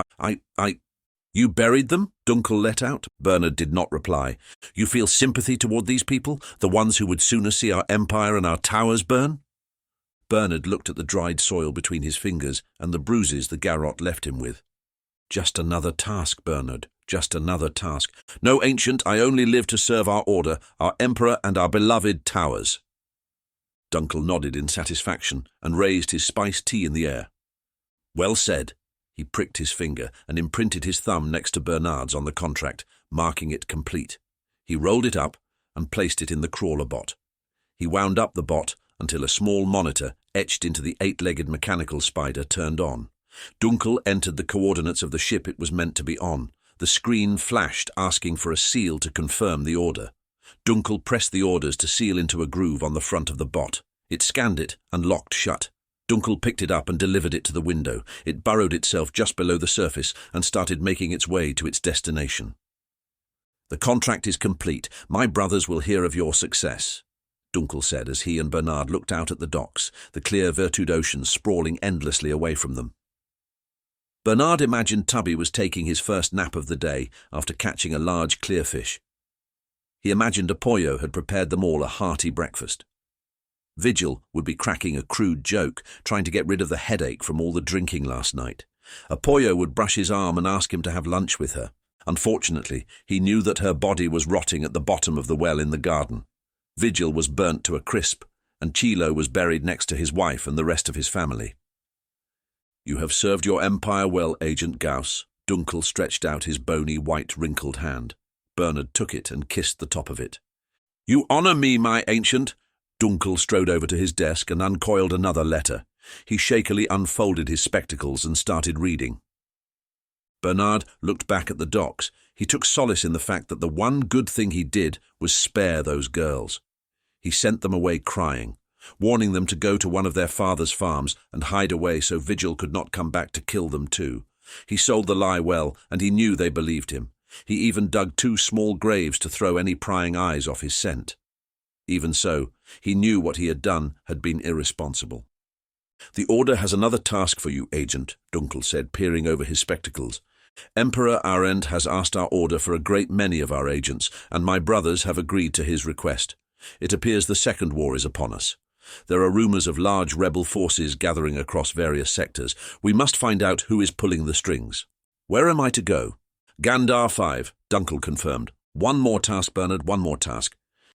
You buried them?" Dunkel let out. Bernard did not reply. "You feel sympathy toward these people, the ones who would sooner see our empire and our towers burn?" Bernard looked at the dried soil between his fingers and the bruises the garrote left him with. "Just another task, Bernard, just another task. No, ancient, I only live to serve our order, our emperor and our beloved towers." Dunkel nodded in satisfaction and raised his spiced tea in the air. "Well said." He pricked his finger and imprinted his thumb next to Bernard's on the contract, marking it complete. He rolled it up and placed it in the crawler bot. He wound up the bot until a small monitor, etched into the 8-legged mechanical spider, turned on. Dunkel entered the coordinates of the ship it was meant to be on. The screen flashed, asking for a seal to confirm the order. Dunkel pressed the orders to seal into a groove on the front of the bot. It scanned it and locked shut. Dunkel picked it up and delivered it to the window. It burrowed itself just below the surface and started making its way to its destination. "The contract is complete. My brothers will hear of your success," Dunkel said as he and Bernard looked out at the docks, the clear Virtud Ocean sprawling endlessly away from them. Bernard imagined Tubby was taking his first nap of the day after catching a large clearfish. He imagined Apoyo had prepared them all a hearty breakfast. Vigil would be cracking a crude joke, trying to get rid of the headache from all the drinking last night. Apoyo would brush his arm and ask him to have lunch with her. Unfortunately, he knew that her body was rotting at the bottom of the well in the garden. Vigil was burnt to a crisp, and Chilo was buried next to his wife and the rest of his family. "You have served your empire well, Agent Gause." Dunkel stretched out his bony, white, wrinkled hand. Bernard took it and kissed the top of it. "You honor me, my ancient." Dunkel strode over to his desk and uncoiled another letter. He shakily unfolded his spectacles and started reading. Bernard looked back at the docks. He took solace in the fact that the one good thing he did was spare those girls. He sent them away crying, warning them to go to one of their father's farms and hide away so Vigil could not come back to kill them too. He sold the lie well, and he knew they believed him. He even dug 2 small graves to throw any prying eyes off his scent. Even so, he knew what he had done had been irresponsible. The Order has another task for you, Agent, Dunkel said, peering over his spectacles. Emperor Arend has asked our Order for a great many of our agents, and my brothers have agreed to his request. It appears the Second War is upon us. There are rumors of large rebel forces gathering across various sectors. We must find out who is pulling the strings. Where am I to go? Gandar 5, Dunkel confirmed. One more task, Bernard, one more task.